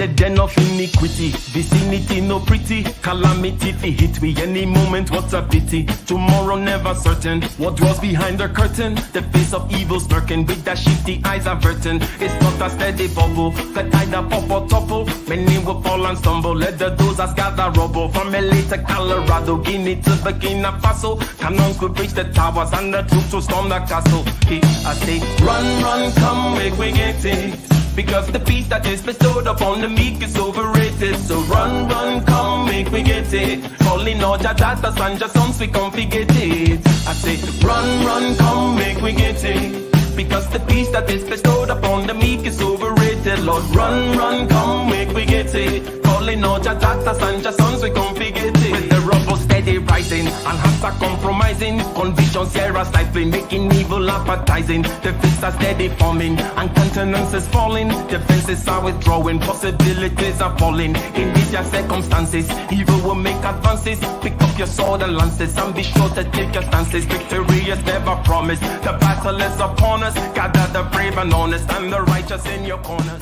the den of iniquity. Vicinity no pretty, calamity fi hit we any moment. What's a pity? Tomorrow never certain. What draws behind the curtain? The face of evil smirking with that shifty eyes averting. It's not a steady bubble that either pop or topple. Many will fall and stumble. Let the dozers gather rubble. From LA to Colorado, Guinea to Burkina Faso. Cannons could reach the towers and the troops will storm the castle. Hey, I say, run, come, make we get it. Because the peace that is bestowed upon the meek is overrated. So run, come, make we get it. Calling all your daughters and your sons, we come forget it. I say, run, come, make we get it. Because the peace that is bestowed upon the meek is overrated. Lord, run, come, make we get it. Calling all your daughters and your sons, we come forget it. With the rubble steady rising, and hearts are compromising. Convictions here are stifling, making evil appetizing. The fists are steady forming, and countenance is falling. Defenses are withdrawing, possibilities are falling. In these your circumstances, evil will make advances. Pick up your sword and lances, and be sure to take your stances. Victory is never promised, the battle is upon us. Gather the brave and honest, and the righteous in your corners.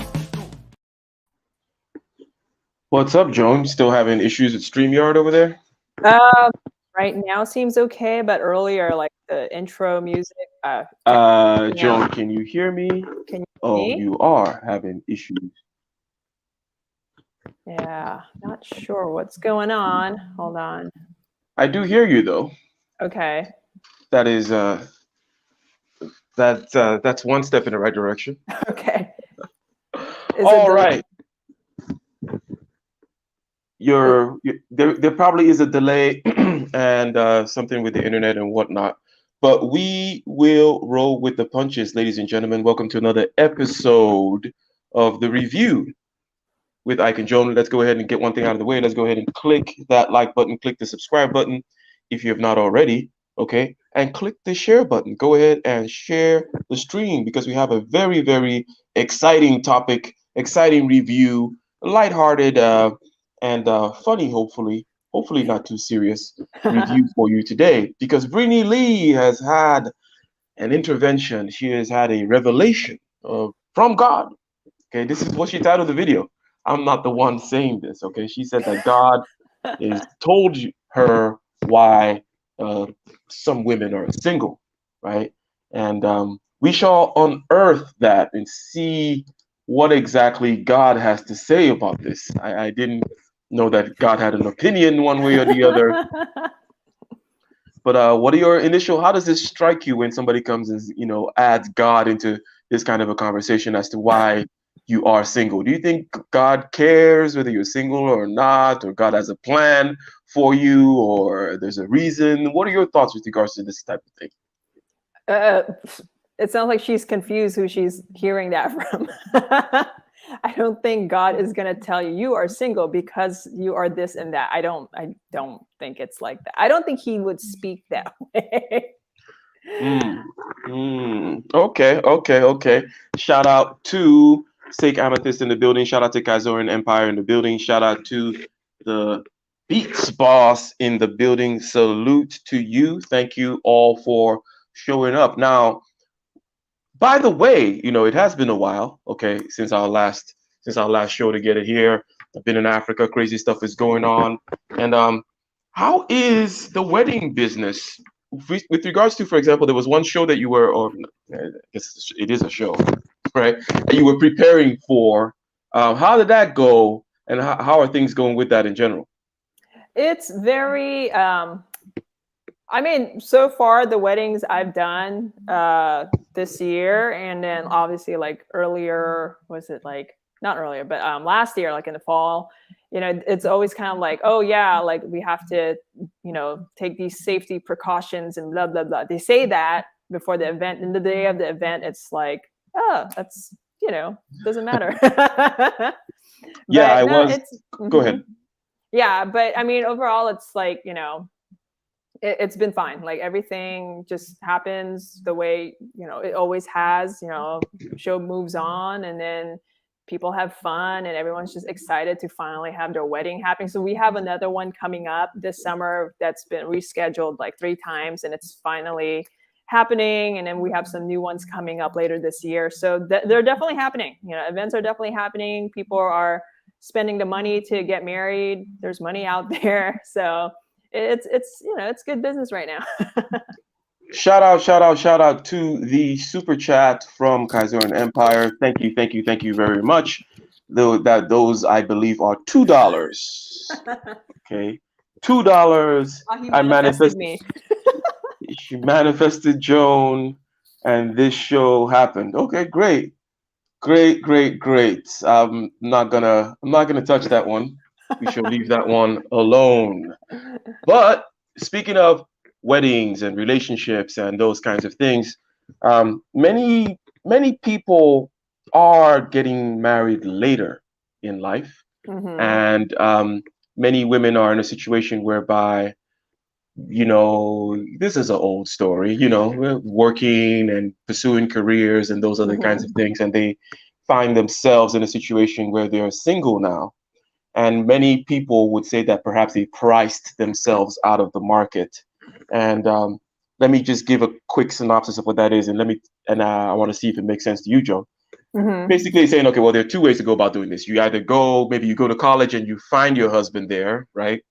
What's up, Joan? Still having issues with StreamYard over there? Right now seems okay, but earlier, like the intro music. Joan, can you hear me? Can you hear me? You are having issues. Yeah, not sure what's going on. Hold on. I do hear you though. Okay. That is that's one step in the right direction. Okay. All right. There probably is a delay and something with the internet and whatnot, but we will roll with the punches, ladies and gentlemen. Welcome to another episode of the review with Ike and Joan. Let's go ahead and get one thing out of the way. Let's go ahead and click that like button, click the subscribe button if you have not already, okay? And click the share button. Go ahead and share the stream because we have a very, very exciting topic, exciting review, lighthearted and funny, hopefully not too serious review for you today, because Brittany Lee has had an intervention. She has had a revelation from God. Okay, this is what she titled the video. I'm not the one saying this. Okay, she said that God has told her why some women are single, right? And we shall unearth that and see what exactly God has to say about this. I didn't know that God had an opinion one way or the other. But what are your initial, how does this strike you when somebody comes and, adds God into this kind of a conversation as to why you are single? Do you think God cares whether you're single or not, or God has a plan for you, or there's a reason? What are your thoughts with regards to this type of thing? It sounds like she's confused who she's hearing that from. I don't think God is going to tell you you are single because you are this and that. I don't think it's like that. I don't think he would speak that way. Okay. Shout out to Sake Amethyst in the building. Shout out to Kaizoran Empire in the building. Shout out to the Beats Boss in the building. Salute to you. Thank you all for showing up. Now, by the way, it has been a while, okay, since our last show together here. I've been in Africa, crazy stuff is going on. And how is the wedding business with regards to, for example, there was one show that you were, or I guess it is a show, right, that you were preparing for. How did that go, and how are things going with that in general? It's very so far the weddings I've done this year, and then obviously like earlier, not earlier, but last year, like in the fall, it's always kind of like, oh yeah, like we have to, take these safety precautions and blah, blah, blah. They say that before the event, and the day of the event, it's like, oh, that's, doesn't matter. Yeah, go ahead. Yeah, but overall, it's like, it's been fine. Like everything just happens the way, it always has, show moves on, and then people have fun and everyone's just excited to finally have their wedding happening. So we have another one coming up this summer that's been rescheduled like 3 times, and it's finally happening. And then we have some new ones coming up later this year. So they're definitely happening. Events are definitely happening. People are spending the money to get married. There's money out there. So it's it's good business right now. Shout out to the super chat from Kaiser Empire. Thank you very much. Though that those I believe are $2. Okay, $2. Oh, he I manifested manifested me. She manifested Joan, and this show happened. Okay, great. I'm not gonna touch that one. We shall leave that one alone. But speaking of weddings and relationships and those kinds of things, many people are getting married later in life, and many women are in a situation whereby, this is an old story, working and pursuing careers and those other kinds of things, and they find themselves in a situation where they're single now. And many people would say that perhaps they priced themselves out of the market. And let me just give a quick synopsis of what that is, and I want to see if it makes sense to you, Joe. Basically saying, okay, well, there are two ways to go about doing this. You either maybe you go to college and you find your husband there, right?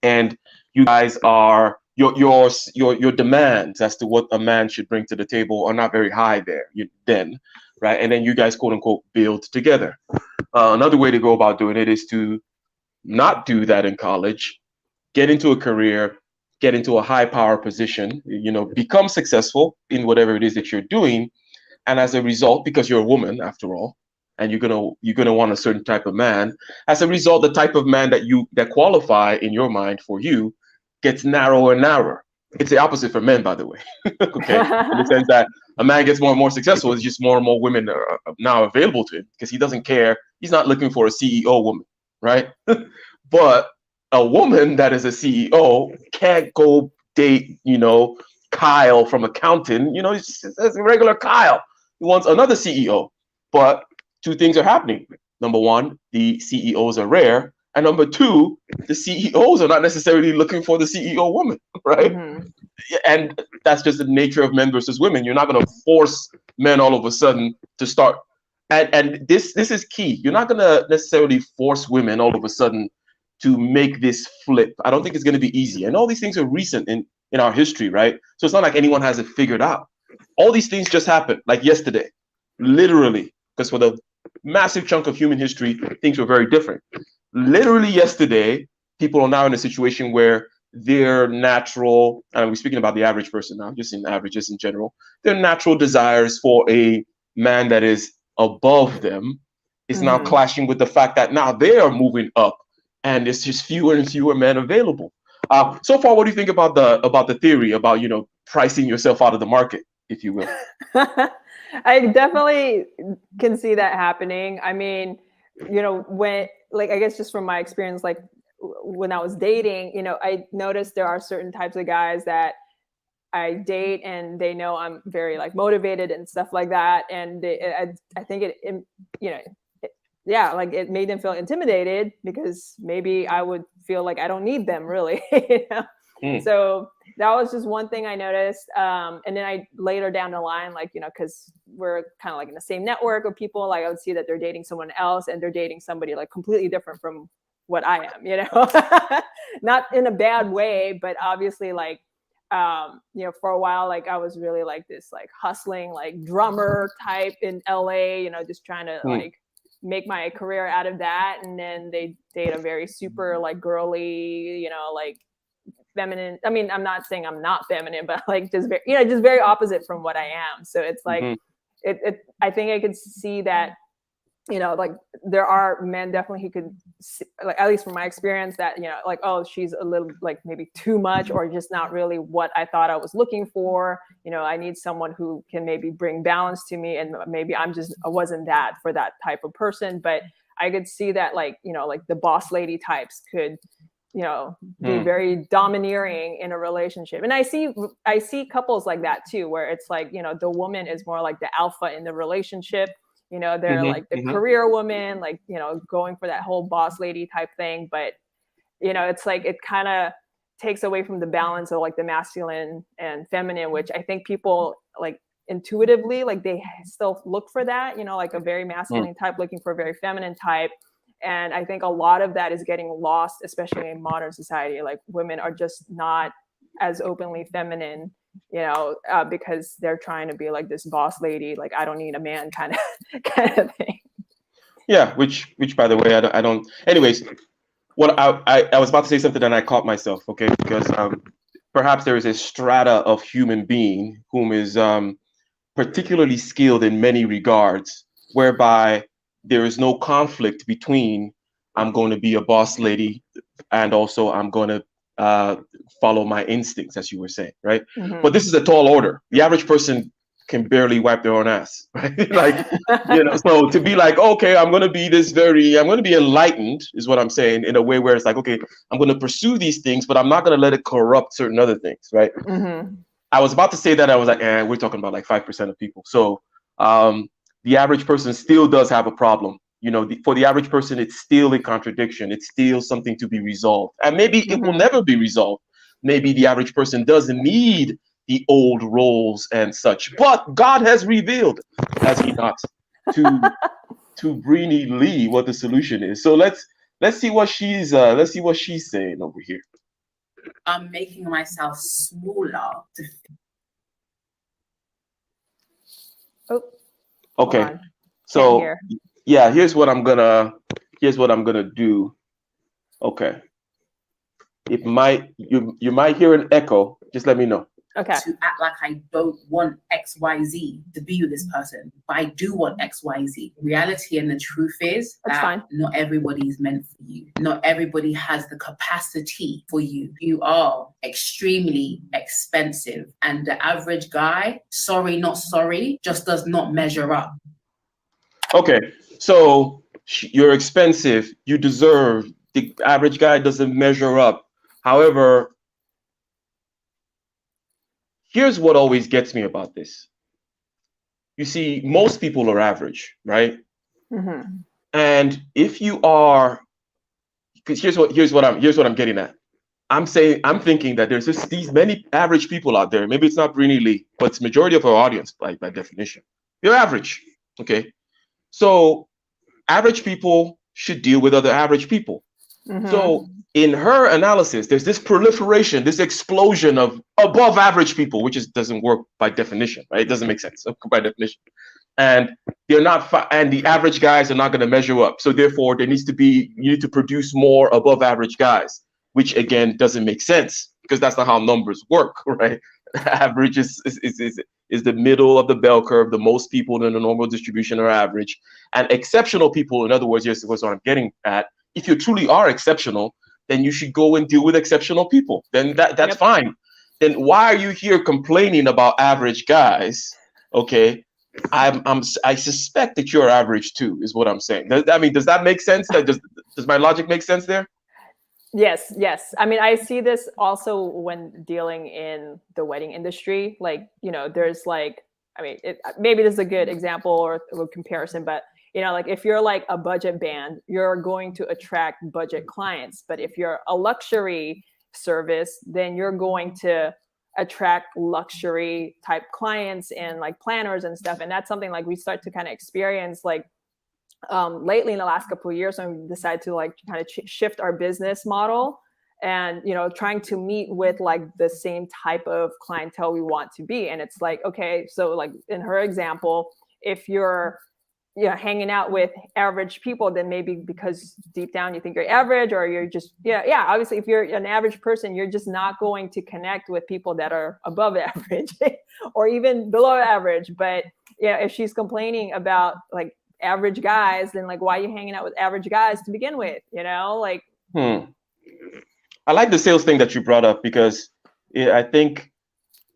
And you guys are your demands as to what a man should bring to the table are not very high there then, right? And then you guys quote unquote build together. Another way to go about doing it is to not do that in college, get into a career, get into a high power position, become successful in whatever it is that you're doing, and as a result, because you're a woman after all, and you're gonna want a certain type of man. As a result, the type of man that qualify in your mind for you gets narrower and narrower. It's the opposite for men, by the way. Okay, in the sense that a man gets more and more successful, it's just more and more women are now available to him because he doesn't care. He's not looking for a CEO woman, right? But a woman that is a CEO can't go date, Kyle from accounting. It's a regular Kyle. He wants another CEO. But two things are happening. Number one, the CEOs are rare. And number two, the CEOs are not necessarily looking for the CEO woman, right? And that's just the nature of men versus women. You're not going to force men all of a sudden to start. And this is key. You're not going to necessarily force women all of a sudden to make this flip. I don't think it's going to be easy. And all these things are recent in our history, right? So it's not like anyone has it figured out. All these things just happened like yesterday, literally, because for the massive chunk of human history, things were very different. Literally yesterday, people are now in a situation where their natural, and we're speaking about the average person now, just in averages in general, their natural desires for a man that is above them is now clashing with the fact that now they are moving up and it's just fewer and fewer men available. So far, what do you think about the theory about, pricing yourself out of the market, if you will? I definitely can see that happening. I mean, when, like, I guess just from my experience, like when I was dating, I noticed there are certain types of guys that I date and they know I'm very like motivated and stuff like that. And I think like it made them feel intimidated because maybe I would feel like I don't need them really. So that was just one thing I noticed. And then I later down the line, like, because we're kind of like in the same network of people, like I would see that they're dating someone else and they're dating somebody like completely different from what I am, not in a bad way, but obviously like, for a while, like I was really like this, like hustling, like drummer type in LA, just trying to like make my career out of that. And then they date a very super like girly, like feminine. I mean, I'm not saying I'm not feminine, but like just very, just very opposite from what I am. So it's like, I think I could see that, like there are men definitely who could see, like, at least from my experience that, like, oh, she's a little like maybe too much or just not really what I thought I was looking for. I need someone who can maybe bring balance to me. And maybe I wasn't that for that type of person, but I could see that like, like the boss lady types could, be very domineering in a relationship. And I see couples like that too, where it's like, the woman is more like the alpha in the relationship. They're like the career woman, like, going for that whole boss lady type thing. But, it's like, it kind of takes away from the balance of like the masculine and feminine, which I think people like intuitively, like they still look for that, like a very masculine type looking for a very feminine type. And I think a lot of that is getting lost, especially in modern society. Like women are just not as openly feminine, you know, because they're trying to be like this boss lady, like I don't need a man kind of thing. Yeah, which by the way, I don't. Anyways, what I was about to say something and I caught myself. Okay, because perhaps there is a strata of human being whom is particularly skilled in many regards, whereby there is no conflict between I'm going to be a boss lady and also I'm going to follow my instincts, as you were saying, right? Mm-hmm. But this is a tall order. The average person can barely wipe their own ass, right? Like, you know, so to be like, okay, I'm going to be enlightened, is what I'm saying, in a way where it's like, okay, I'm going to pursue these things, but I'm not going to let it corrupt certain other things, right? Mm-hmm. I was about to say that. I was like, we're talking about like 5% of people. So the average person still does have a problem. You know, for the average person, it's still a contradiction. It's still something to be resolved. And maybe it will never be resolved. Maybe the average person doesn't need the old roles and such. But God has revealed, has he not, to Brittany Lee what the solution is. So let's see what she's saying over here. I'm making myself smaller to. Oh, okay. So yeah, here's what I'm gonna do. Okay. It might you might hear an echo. Just let me know. Okay. To act like I don't want XYZ to be with this person, but I do want XYZ. Reality and the truth is that not everybody is meant for you. Not everybody has the capacity for you. You are extremely expensive, and the average guy, sorry, not sorry, just does not measure up. Okay, so you're expensive. You deserve. The average guy doesn't measure up. However, here's what always gets me about this. You see, most people are average, right? Mm-hmm. And if you are, because here's what I'm getting at. I'm thinking that there's just these many average people out there. Maybe it's not Brittany Lee, but it's majority of our audience by definition. You're average, okay? So average people should deal with other average people. Mm-hmm. So in her analysis, there's this proliferation, this explosion of above average people, which doesn't work by definition, right? It doesn't make sense by definition. And they're not, and the average guys are not going to measure up. So therefore, you need to produce more above average guys, which again doesn't make sense because that's not how numbers work, right? Average is the middle of the bell curve. The most people in the normal distribution are average, and exceptional people, in other words, here's what I'm getting at. If you truly are exceptional, then you should go and deal with exceptional people. Then that's fine. Then why are you here complaining about average guys? Okay, I suspect that you're average too, is what I'm saying. Does that make sense? Does my logic make sense there? Yes. I mean, I see this also when dealing in the wedding industry. Like, you know, there's like, I mean, maybe this is a good example or a comparison, but you know, like if you're like a budget band, you're going to attract budget clients. But if you're a luxury service, then you're going to attract luxury type clients and like planners and stuff. And that's something like we start to kind of experience like lately in the last couple of years, when we decided to like kind of shift our business model and, you know, trying to meet with like the same type of clientele we want to be. And it's like, okay, so like in her example, if you're hanging out with average people, then maybe because deep down you think you're average, or you're just obviously if you're an average person, you're just not going to connect with people that are above average or even below average. But if she's complaining about like average guys, then like why are you hanging out with average guys to begin with? You know, like I like the sales thing that you brought up, because I think,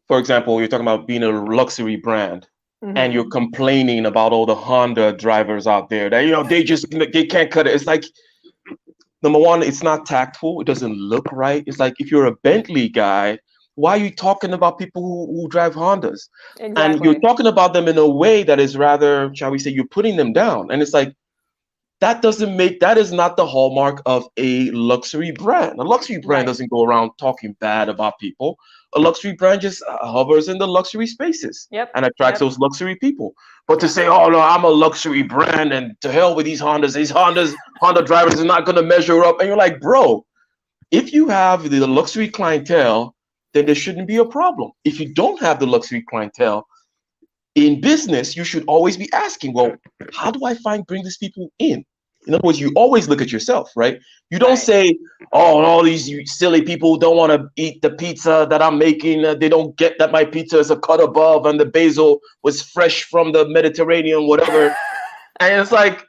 for example, you're talking about being a luxury brand. Mm-hmm. And you're complaining about all the Honda drivers out there that, you know, they can't cut it. It's like, number one, it's not tactful. It doesn't look right. It's like, if you're a Bentley guy, why are you talking about people who drive Hondas? Exactly. And you're talking about them in a way that is rather, shall we say, you're putting them down. And it's like, that is not the hallmark of a luxury brand. A luxury brand doesn't go around talking bad about people. A luxury brand just hovers in the luxury spaces and attracts those luxury people. But to say, oh no, I'm a luxury brand and to hell with these Honda drivers are not going to measure up. And you're like, bro, if you have the luxury clientele, then there shouldn't be a problem. If you don't have the luxury clientele, in business, you should always be asking, well, how do I bring these people in? In other words, you always look at yourself, right? You don't say, oh, all these silly people don't want to eat the pizza that I'm making. They don't get that my pizza is a cut above and the basil was fresh from the Mediterranean, whatever. And it's like,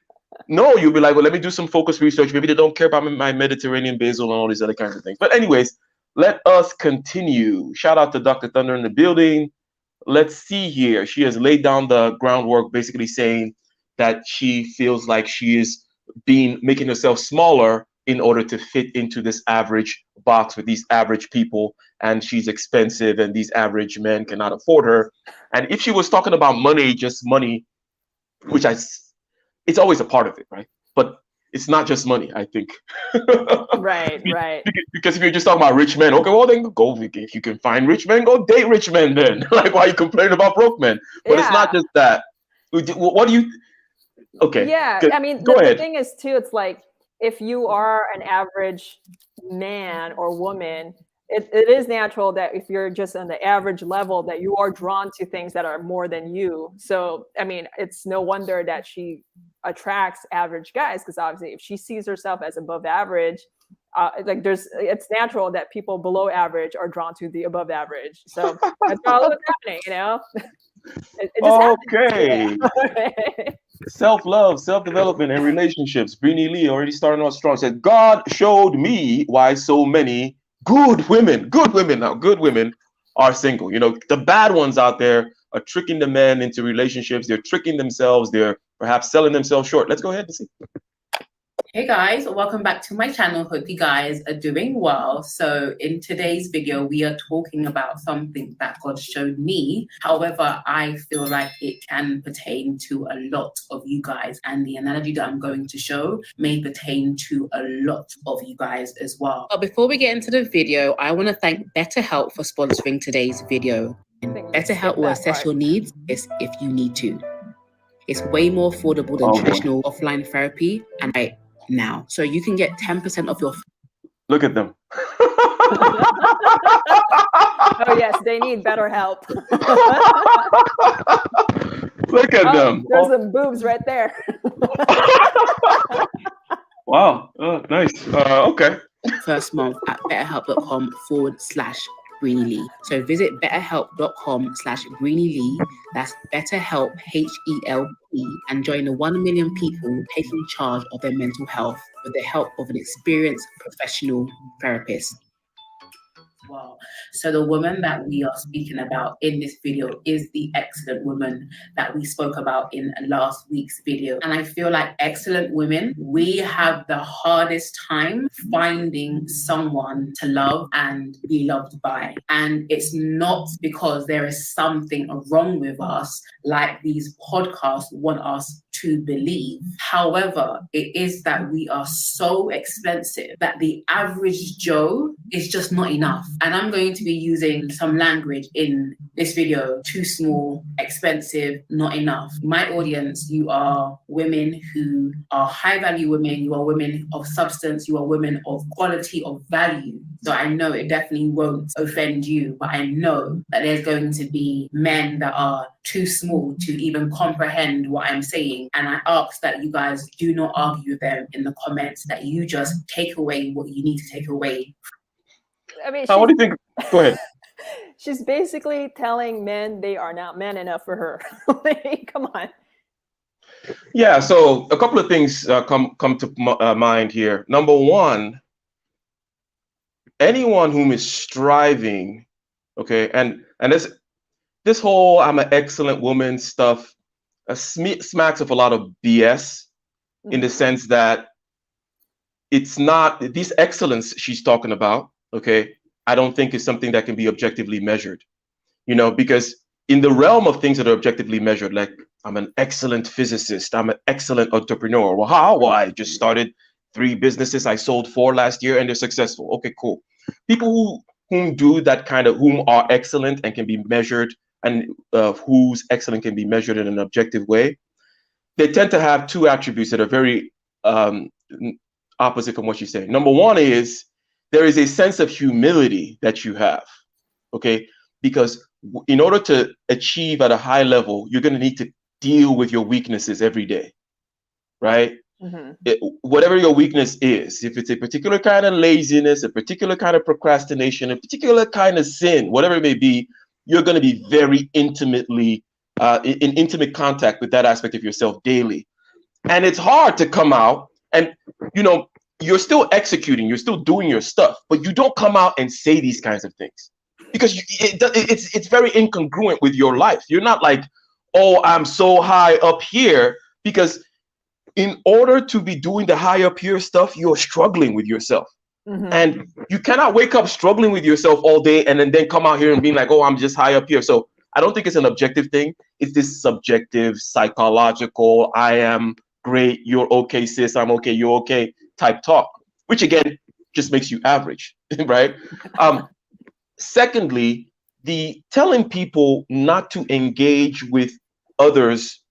no, you'll be like, well, let me do some focus research. Maybe they don't care about my Mediterranean basil and all these other kinds of things. But anyways, let us continue. Shout out to Dr. Thunder in the building. Let's see here. She has laid down the groundwork, basically saying that she feels like she is making herself smaller in order to fit into this average box with these average people, and she's expensive and these average men cannot afford her. And if she was talking about money, just money, which it's always a part of it, right? But it's not just money, I think. Right. Because if you're just talking about rich men, okay, well then go. If you can find rich men, go date rich men then. Like, why are you complaining about broke men? But it's not just that. What do you? Okay. Yeah, I mean, the thing is too, it's like if you are an average man or woman, it is natural that if you're just on the average level, that you are drawn to things that are more than you. So, I mean, it's no wonder that she attracts average guys, because obviously if she sees herself as above average, it's natural that people below average are drawn to the above average. So that's all what's happening, you know? It just happens. Self-love, self-development, and relationships. Brittany Lee already starting off strong. Said, God showed me why so many good women are single. You know, the bad ones out there are tricking the men into relationships. They're tricking themselves. They're perhaps selling themselves short. Let's go ahead and see. Hey guys, welcome back to my channel. Hope you guys are doing well. So in today's video, we are talking about something that God showed me. However, I feel like it can pertain to a lot of you guys, and the analogy that I'm going to show may pertain to a lot of you guys as well. But before we get into the video, I want to thank BetterHelp for sponsoring today's video. BetterHelp will assess your needs if you need to. It's way more affordable than traditional offline therapy, and right now, so you can get 10% off your. Look at them. Oh yes, they need better help. Look at them. There's some boobs right there. Wow. Oh, nice. Okay. First month at betterhelp.com/Brittany Lee. So visit betterhelp.com/Brittany Lee. That's BetterHelp, HELP, and join the 1 million people taking charge of their mental health with the help of an experienced professional therapist. Wow. So the woman that we are speaking about in this video is the excellent woman that we spoke about in last week's video. And I feel like excellent women, we have the hardest time finding someone to love and be loved by. And it's not because there is something wrong with us, like these podcasts want us to believe. However, it is that we are so expensive that the average Joe is just not enough. And I'm going to be using some language in this video: too small, expensive, not enough. My audience, you are women who are high value women, you are women of substance, you are women of quality, of value. So I know it definitely won't offend you, but I know that there's going to be men that are too small to even comprehend what I'm saying. And I ask that you guys do not argue with them in the comments, that you just take away what you need to take away. I mean, what do you think? Go ahead. She's basically telling men they are not man enough for her. Come on. Yeah, so a couple of things come to mind here. Number one, anyone whom is striving, okay, and this whole "I'm an excellent woman" stuff smacks of a lot of BS, in the sense that it's not this excellence she's talking about. Okay, I don't think it's something that can be objectively measured, you know, because in the realm of things that are objectively measured, like I'm an excellent physicist. I'm an excellent entrepreneur. Well, how? Well, I just started 3 businesses. I sold 4 last year and they're successful. Okay, cool. People whom do that kind of, whom are excellent and can be measured, and whose excellent can be measured in an objective way, they tend to have 2 attributes that are very opposite from what you're saying. Number one is there is a sense of humility that you have, okay? Because in order to achieve at a high level, you're going to need to deal with your weaknesses every day, right? Whatever your weakness is, if it's a particular kind of laziness, a particular kind of procrastination, a particular kind of sin, whatever it may be, you're going to be very intimately in intimate contact with that aspect of yourself daily. And it's hard to come out and, you know, you're still executing, you're still doing your stuff, but you don't come out and say these kinds of things because it's very incongruent with your life. You're not like, oh, I'm so high up here, because in order to be doing the high up here stuff, you're struggling with yourself. And you cannot wake up struggling with yourself all day and then come out here and being like, oh, I'm just high up here. So I don't think it's an objective thing. It's this subjective, psychological, I am great, you're okay, sis, I'm okay, you're okay type talk, which again just makes you average, right? Secondly, the telling people not to engage with others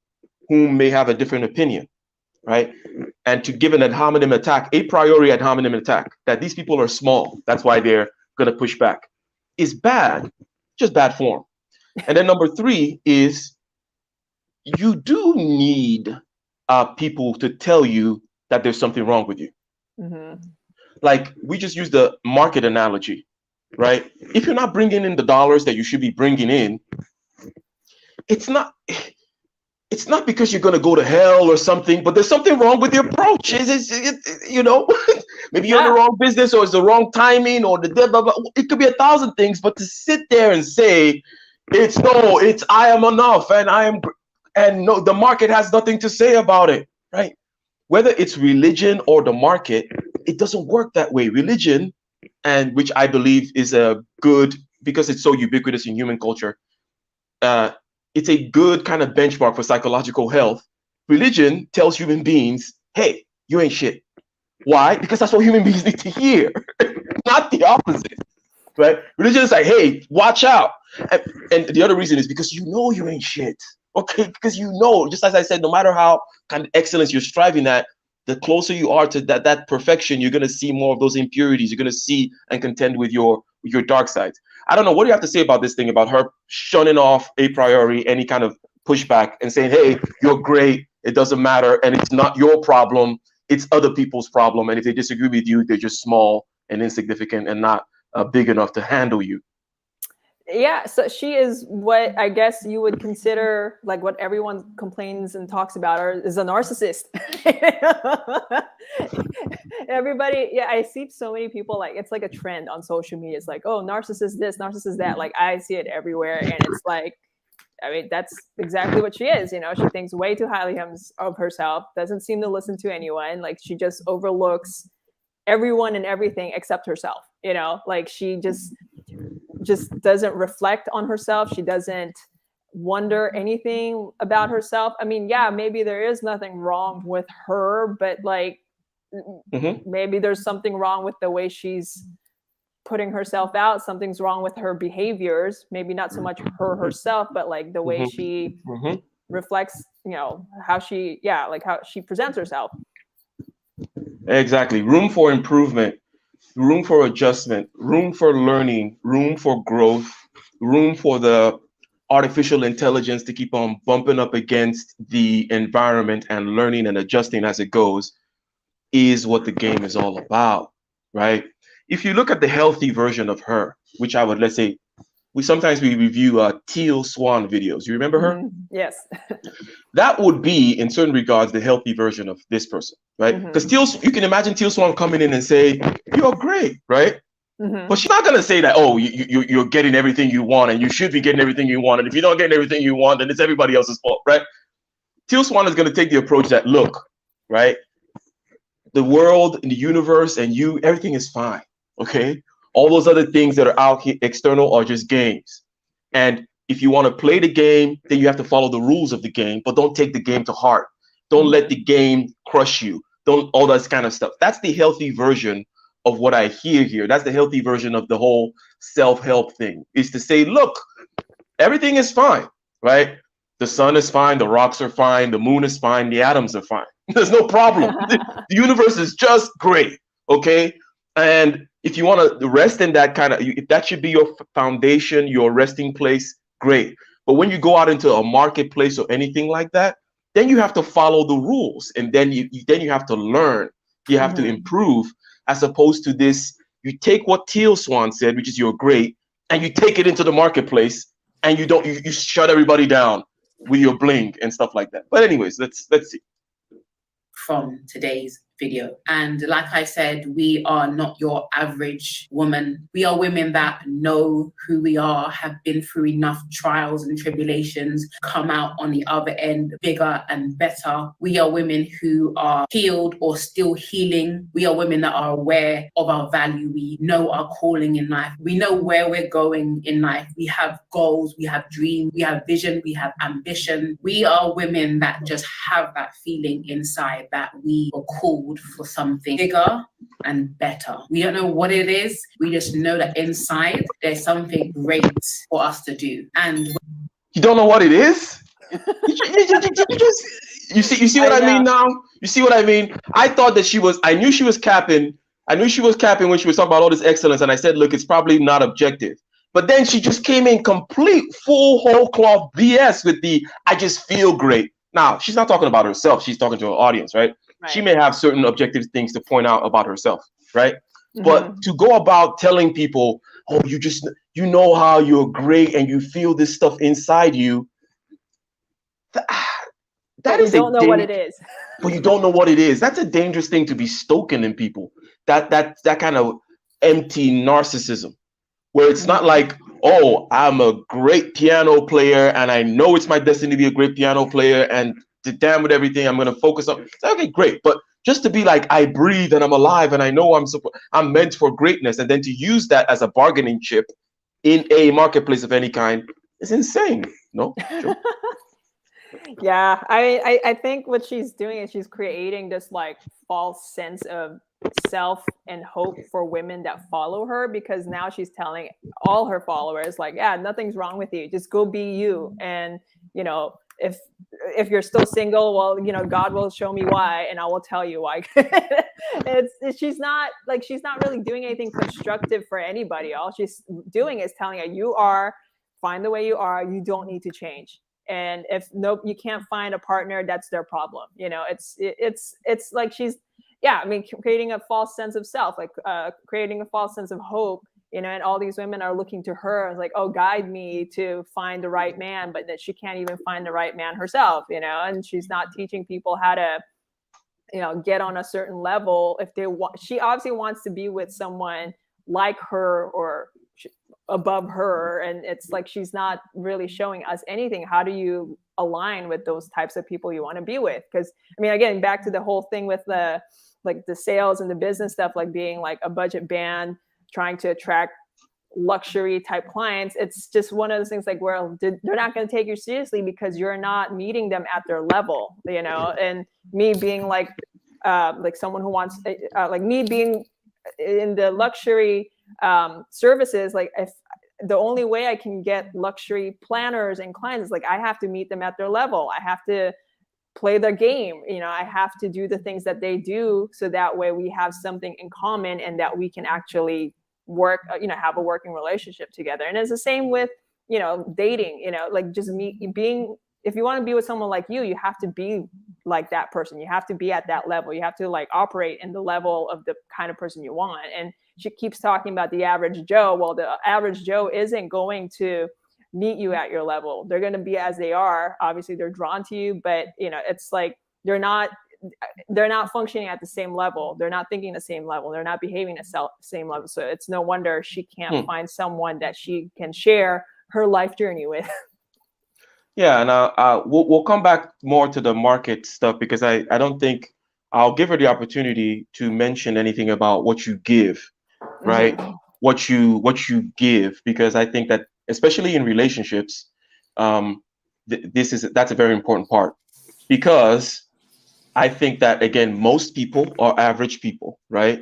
who may have a different opinion, right? And to give an ad hominem attack, a priori ad hominem attack, that these people are small, that's why they're going to push back, is bad, just bad form. And then number 3 is you do need people to tell you that there's something wrong with you. Like we just use the market analogy, right? If you're not bringing in the dollars that you should be bringing in, it's not because you're going to go to hell or something, but there's something wrong with your approach. You know, maybe you're in the wrong business, or it's the wrong timing, or the blah, blah. It could be 1,000 things, but to sit there and say, it's I am enough and no, the market has nothing to say about it, right? Whether it's religion or the market, it doesn't work that way. Religion, and which I believe is a good, because it's so ubiquitous in human culture, it's a good kind of benchmark for psychological health. Religion tells human beings, hey, you ain't shit. Why? Because that's what human beings need to hear, not the opposite, right? Religion is like, hey, watch out. And the other reason is because you know you ain't shit, okay? Because you know, just as I said, no matter how kind of excellence you're striving at, the closer you are to that perfection, you're going to see more of those impurities. You're going to see and contend with your dark sides. I don't know. What do you have to say about this thing, about her shunning off a priori any kind of pushback and saying, hey, you're great, it doesn't matter, and it's not your problem, it's other people's problem, and if they disagree with you, they're just small and insignificant and not big enough to handle you? Yeah, so she is what I guess you would consider, like, what everyone complains and talks about her is a narcissist. Everybody, yeah, I see so many people, like, it's like a trend on social media. It's like, oh, narcissist this, narcissist that. Like, I see it everywhere, and it's like, I mean, that's exactly what she is. You know, she thinks way too highly of herself, doesn't seem to listen to anyone. Like, she just overlooks everyone and everything except herself. You know, like, she just doesn't reflect on herself. She doesn't wonder anything about herself. I mean, yeah, maybe there is nothing wrong with her, but like, maybe there's something wrong with the way she's putting herself out. Something's wrong with her behaviors. Maybe not so much her herself, but like the way she reflects, you know, how she presents herself. Exactly. Room for improvement, room for adjustment, room for learning, room for growth, room for the artificial intelligence to keep on bumping up against the environment and learning and adjusting as it goes, is what the game is all about, right? If you look at the healthy version of her, which I would, let's say, we review Teal Swan videos. You remember her? Yes. That would be, in certain regards, the healthy version of this person, right? Because you can imagine Teal Swan coming in and say, you're great, right? But she's not going to say that, oh, you're getting everything you want and you should be getting everything you want. And if you're not getting everything you want, then it's everybody else's fault, right? Teal Swan is going to take the approach that, look, right? The world and the universe and you, everything is fine, okay? All those other things that are out here external are just games. And if you want to play the game, then you have to follow the rules of the game, but don't take the game to heart. Don't let the game crush you. Don't all that kind of stuff. That's the healthy version of what I hear here. That's the healthy version of the whole self-help thing, is to say, look, everything is fine, right? The sun is fine, the rocks are fine, the moon is fine, the atoms are fine. There's no problem. The universe is just great, okay? And if you want to rest in that kind of, if that should be your foundation, your resting place, great. But when you go out into a marketplace or anything like that, then you have to follow the rules, and then you have to learn. You have to improve, as opposed to this. You take what Teal Swan said, which is you're great, and you take it into the marketplace, and you shut everybody down with your bling and stuff like that. But anyways, let's see. From today's video. And like I said, we are not your average woman. We are women that know who we are, have been through enough trials and tribulations, come out on the other end bigger and better. We are women who are healed or still healing. We are women that are aware of our value. We know our calling in life. We know where we're going in life. We have goals, we have dreams, we have vision, we have ambition. We are women that just have that feeling inside that we are called for something bigger and better. We don't know what it is. We just know that inside there's something great for us to do. And you don't know what it is? You see what I mean now? You see what I mean? I thought that I knew she was capping. I knew she was capping when she was talking about all this excellence. And I said, look, it's probably not objective. But then she just came in complete, full, whole cloth BS with I just feel great. Now, she's not talking about herself. She's talking to her audience, right? She may have certain objective things to point out about herself, right? But to go about telling people, oh, you know how you're great and you feel this stuff inside you, that is, you don't know what it is. But you don't know what it is. That's a dangerous thing to be stoking in people. That kind of empty narcissism, where it's not like, oh, I'm a great piano player and I know it's my destiny to be a great piano player, and to damn with everything, I'm going to focus on. Okay, great. But just to be like, I breathe and I'm alive and I know I'm meant for greatness, and then to use that as a bargaining chip in a marketplace of any kind is insane. No? Sure. Yeah, I think what she's doing is she's creating this like false sense of self and hope for women that follow her, because now she's telling all her followers like, yeah, nothing's wrong with you, just go be you. And you know, if you're still single, well, you know, God will show me why, and I will tell you why. She's not really doing anything constructive for anybody. All she's doing is telling you, you are fine the way you are, you don't need to change. And if you can't find a partner, that's their problem. You know, it's like she's, yeah, I mean, creating a false sense of self, like creating a false sense of hope, you know, and all these women are looking to her as like, oh, guide me to find the right man, but that she can't even find the right man herself, you know, and she's not teaching people how to, you know, get on a certain level. If they want, she obviously wants to be with someone like her or above her, and it's like she's not really showing us anything. How do you align with those types of people you want to be with? Because I mean, again, back to the whole thing with the sales and the business stuff, like being like a budget band trying to attract luxury type clients. It's just one of those things like where they're not going to take you seriously because you're not meeting them at their level, you know. And me being like someone who wants like me being in the luxury services, like if the only way I can get luxury planners and clients is like I have to meet them at their level. I have to play their game, you know, I have to do the things that they do, so that way we have something in common and that we can actually work, you know, have a working relationship together. And it's the same with, you know, dating, you know, like just being, if you want to be with someone like you have to be like that person. You have to be at that level. You have to like operate in the level of the kind of person you want. And she keeps talking about the average Joe. Well, the average Joe isn't going to meet you at your level. They're going to be as they are. Obviously they're drawn to you, but you know, it's like they're not functioning at the same level. They're not thinking the same level. They're not behaving the same level. So it's no wonder she can't find someone that she can share her life journey with. Yeah, and we'll come back more to the market stuff, because I don't think I'll give her the opportunity to mention anything about what you give, right? What you give, because I think that especially in relationships, That's a very important part, because I think that, again, most people are average people, right?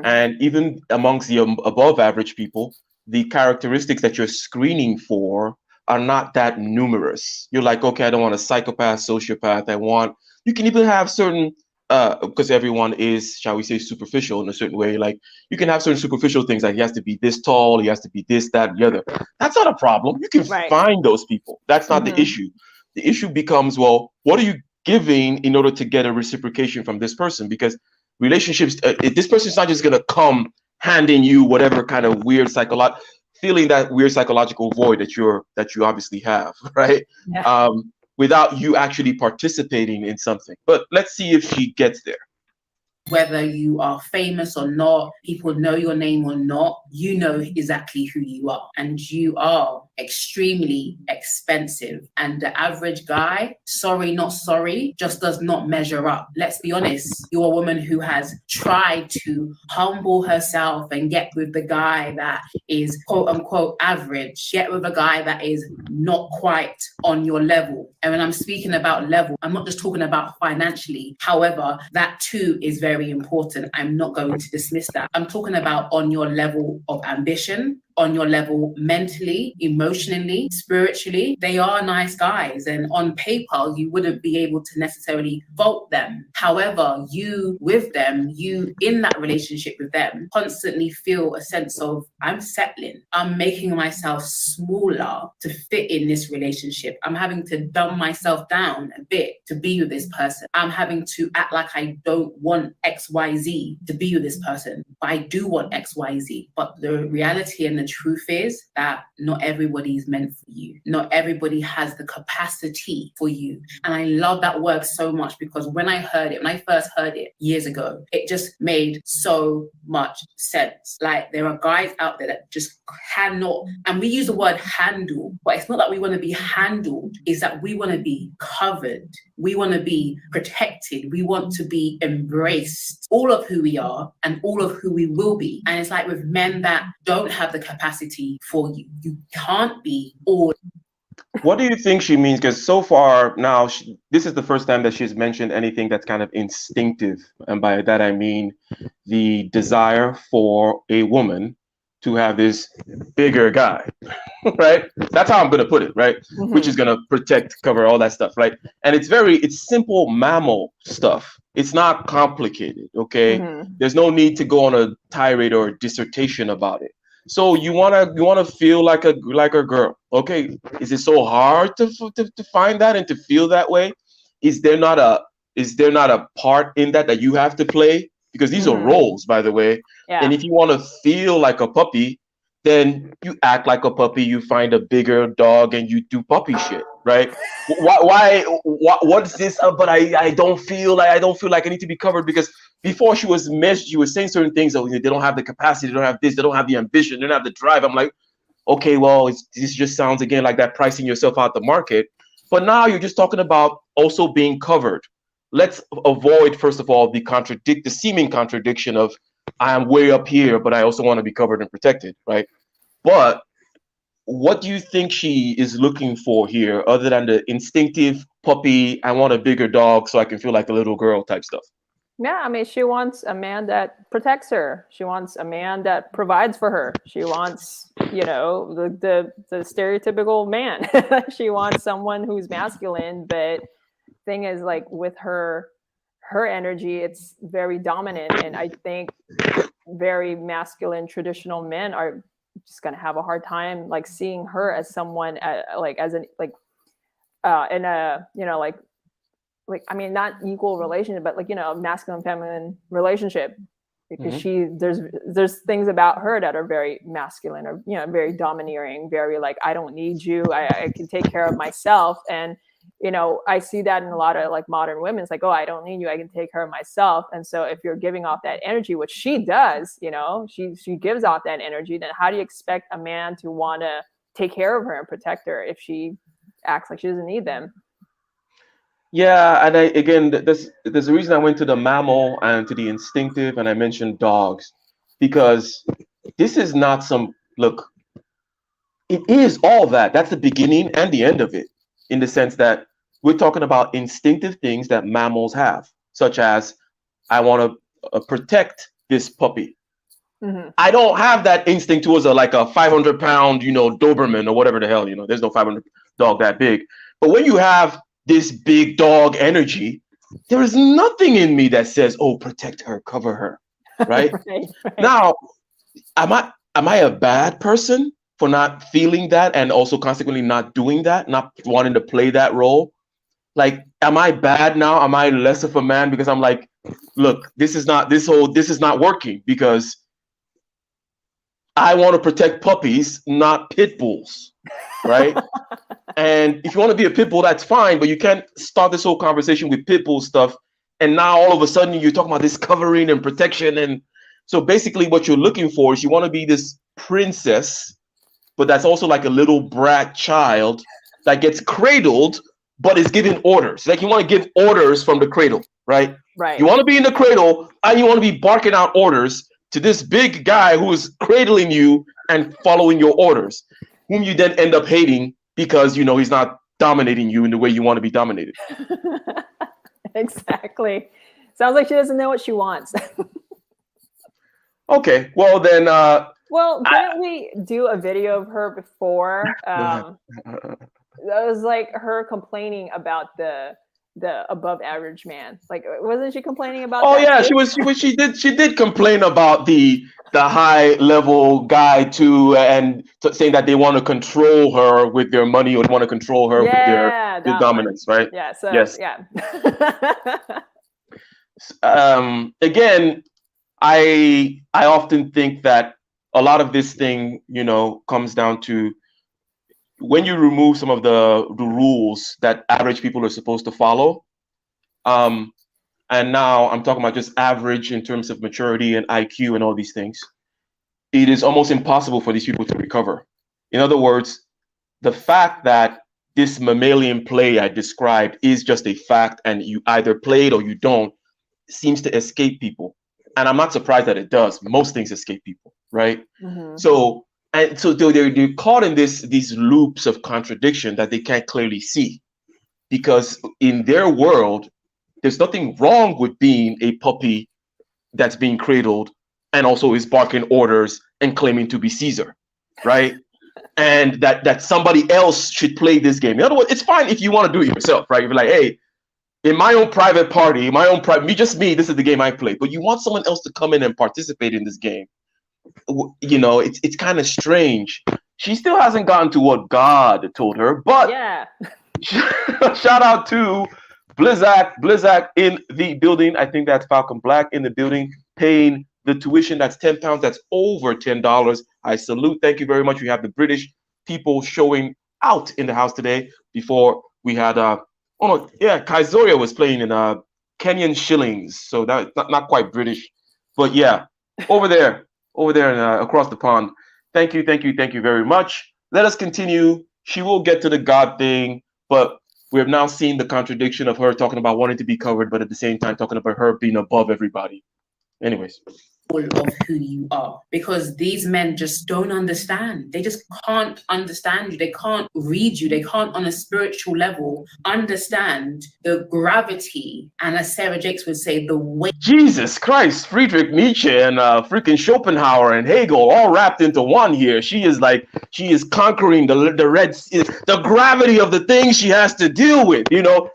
And even amongst the above average people, the characteristics that you're screening for are not that numerous. You're like, okay, I don't want a psychopath, sociopath. You can even have certain, because everyone is, shall we say, superficial in a certain way. Like, you can have certain superficial things, like he has to be this tall, he has to be this, that, and the other. That's not a problem. You can find those people. That's not the issue. The issue becomes, well, what are you giving in order to get a reciprocation from this person? Because relationships, this person's not just going to come handing you whatever kind of weird feeling, that weird psychological void that you obviously have, right? Yeah. Without you actually participating in something. But let's see if she gets there. Whether you are famous or not, people know your name or not, you know exactly who you are. And you are extremely expensive. And the average guy, sorry, not sorry, just does not measure up. Let's be honest. You're a woman who has tried to humble herself and get with the guy that is quote unquote average, get with a guy that is not quite on your level. And when I'm speaking about level, I'm not just talking about financially. However, that too is very important. I'm not going to dismiss that. I'm talking about on your level of ambition, on your level mentally, emotionally, spiritually. They are nice guys, and on paper you wouldn't be able to necessarily fault them. However, you with them, you in that relationship with them, constantly feel a sense of, I'm settling, I'm making myself smaller to fit in this relationship, I'm having to dumb myself down a bit to be with this person, I'm having to act like I don't want XYZ to be with this person, but I do want XYZ. But the reality and the truth is that not everybody is meant for you. Not everybody has the capacity for you. And I love that word so much, because when I first heard it years ago, it just made so much sense. Like, there are guys out there that just cannot, and we use the word handle, but it's not that we want to be handled, it's that we want to be covered. We want to be protected. We want to be embraced, all of who we are and all of who we will be. And it's like with men that don't have the capacity for you, you can't be all. What do you think she means? Because so far now, this is the first time that she's mentioned anything that's kind of instinctive. And by that, I mean the desire for a woman to have this bigger guy, right? That's how I'm going to put it, right? Which is going to protect, cover, all that stuff, right? And it's simple mammal stuff. It's not complicated, okay? There's no need to go on a tirade or a dissertation about it. So you wanna feel like a girl, okay? Is it so hard to find that and to feel that way? Is there not a part in that you have to play? Because these are roles, by the way. Yeah. And if you want to feel like a puppy, then you act like a puppy. You find a bigger dog and you do puppy shit, right? What's this? But I don't feel like I need to be covered, because before she was saying certain things. Oh, they don't have the capacity. They don't have this. They don't have the ambition. They don't have the drive. I'm like, okay, well, this just sounds again like that pricing yourself out the market. But now you're just talking about also being covered. Let's avoid, first of all, the seeming contradiction of, I am way up here, but I also want to be covered and protected, right? But what do you think she is looking for here, other than the instinctive puppy, I want a bigger dog so I can feel like a little girl type stuff? Yeah, I mean, she wants a man that protects her. She wants a man that provides for her. She wants, the stereotypical man. She wants someone who's masculine, but thing is, like, with her energy, it's very dominant, and I think very masculine traditional men are just going to have a hard time like seeing her as someone in a I mean, not equal relationship, but a masculine feminine relationship, because there's things about her that are very masculine, or very domineering, very like, I don't need you, I can take care of myself. And I see that in a lot of like modern women. It's like, oh, I don't need you, I can take care of myself. And so if you're giving off that energy, which she does, she gives off that energy, then how do you expect a man to want to take care of her and protect her if she acts like she doesn't need them? Yeah, and there's a reason I went to the mammal and to the instinctive, and I mentioned dogs, because this is not look, it is all that. That's the beginning and the end of it, in the sense that we're talking about instinctive things that mammals have, such as I want to protect this puppy. Mm-hmm. I don't have that instinct towards a 500-pound, Doberman or whatever the hell, there's no 500 dog that big. But when you have this big dog energy, there is nothing in me that says, oh, protect her, cover her, right? Right. Now, am I a bad person for not feeling that and also consequently not doing that, not wanting to play that role? Like, am I bad now? Am I less of a man because I'm like, look, this is not working because I want to protect puppies, not pit bulls, right? And if you want to be a pit bull, that's fine, but you can't start this whole conversation with pit bull stuff. And now all of a sudden you're talking about this covering and protection. And so basically what you're looking for is you want to be this princess, but that's also like a little brat child that gets cradled, but is giving orders. Like you want to give orders from the cradle, right? Right. You want to be in the cradle and you want to be barking out orders to this big guy who is cradling you and following your orders, whom you then end up hating because he's not dominating you in the way you want to be dominated. Exactly. Sounds like she doesn't know what she wants. Okay, well then. Well, didn't we do a video of her before? That was like her complaining about the above average man. Like, wasn't she complaining about? Oh that yeah, too? she did complain about the high level guy too, and saying that they want to control her with their money or want to control her with their dominance, right? Yeah. So yes. Yeah. Again, I often think that a lot of this thing, comes down to when you remove some of the rules that average people are supposed to follow. And now I'm talking about just average in terms of maturity and IQ and all these things. It is almost impossible for these people to recover. In other words, the fact that this mammalian play I described is just a fact and you either play it or you don't seems to escape people. And I'm not surprised that it does. Most things escape people, right? Mm-hmm. So they're caught in these loops of contradiction that they can't clearly see. Because in their world, there's nothing wrong with being a puppy that's being cradled and also is barking orders and claiming to be Caesar, right? And that somebody else should play this game. In other words, it's fine if you want to do it yourself, right? You're like, hey, in my own private party, just me, this is the game I play. But you want someone else to come in and participate in this game. It's kind of strange. She still hasn't gotten to what God told her, but yeah. Shout out to Blizzak in the building. I think that's Falcon Black in the building, paying the tuition. That's £10. That's over $10. I salute. Thank you very much. We have the British people showing out in the house today. Before we had Kaizoria was playing in Kenyan shillings, so that's not quite British, but yeah, over there and across the pond. Thank you very much. Let us continue. She will get to the God thing, but we have now seen the contradiction of her talking about wanting to be covered, but at the same time talking about her being above everybody. Anyways. Of who you are, because these men just don't understand. They just can't understand you. They can't read you. They can't, on a spiritual level, understand the gravity, and as Sarah Jakes would say, the weight. Jesus Christ, Friedrich Nietzsche and freaking Schopenhauer and Hegel all wrapped into one here. She is conquering the gravity of the things she has to deal with.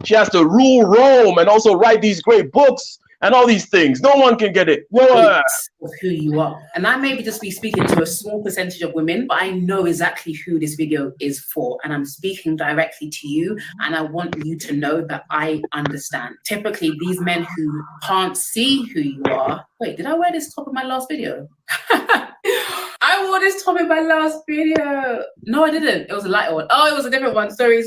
She has to rule Rome and also write these great books and all these things. No one can get it. Of who you are. And I may just be speaking to a small percentage of women, but I know exactly who this video is for. And I'm speaking directly to you. And I want you to know that I understand. Typically, these men who can't see who you are. Wait, did I wear this top in my last video? I wore this top in my last video. No, I didn't. It was a lighter one. Oh, it was a different one. Sorry.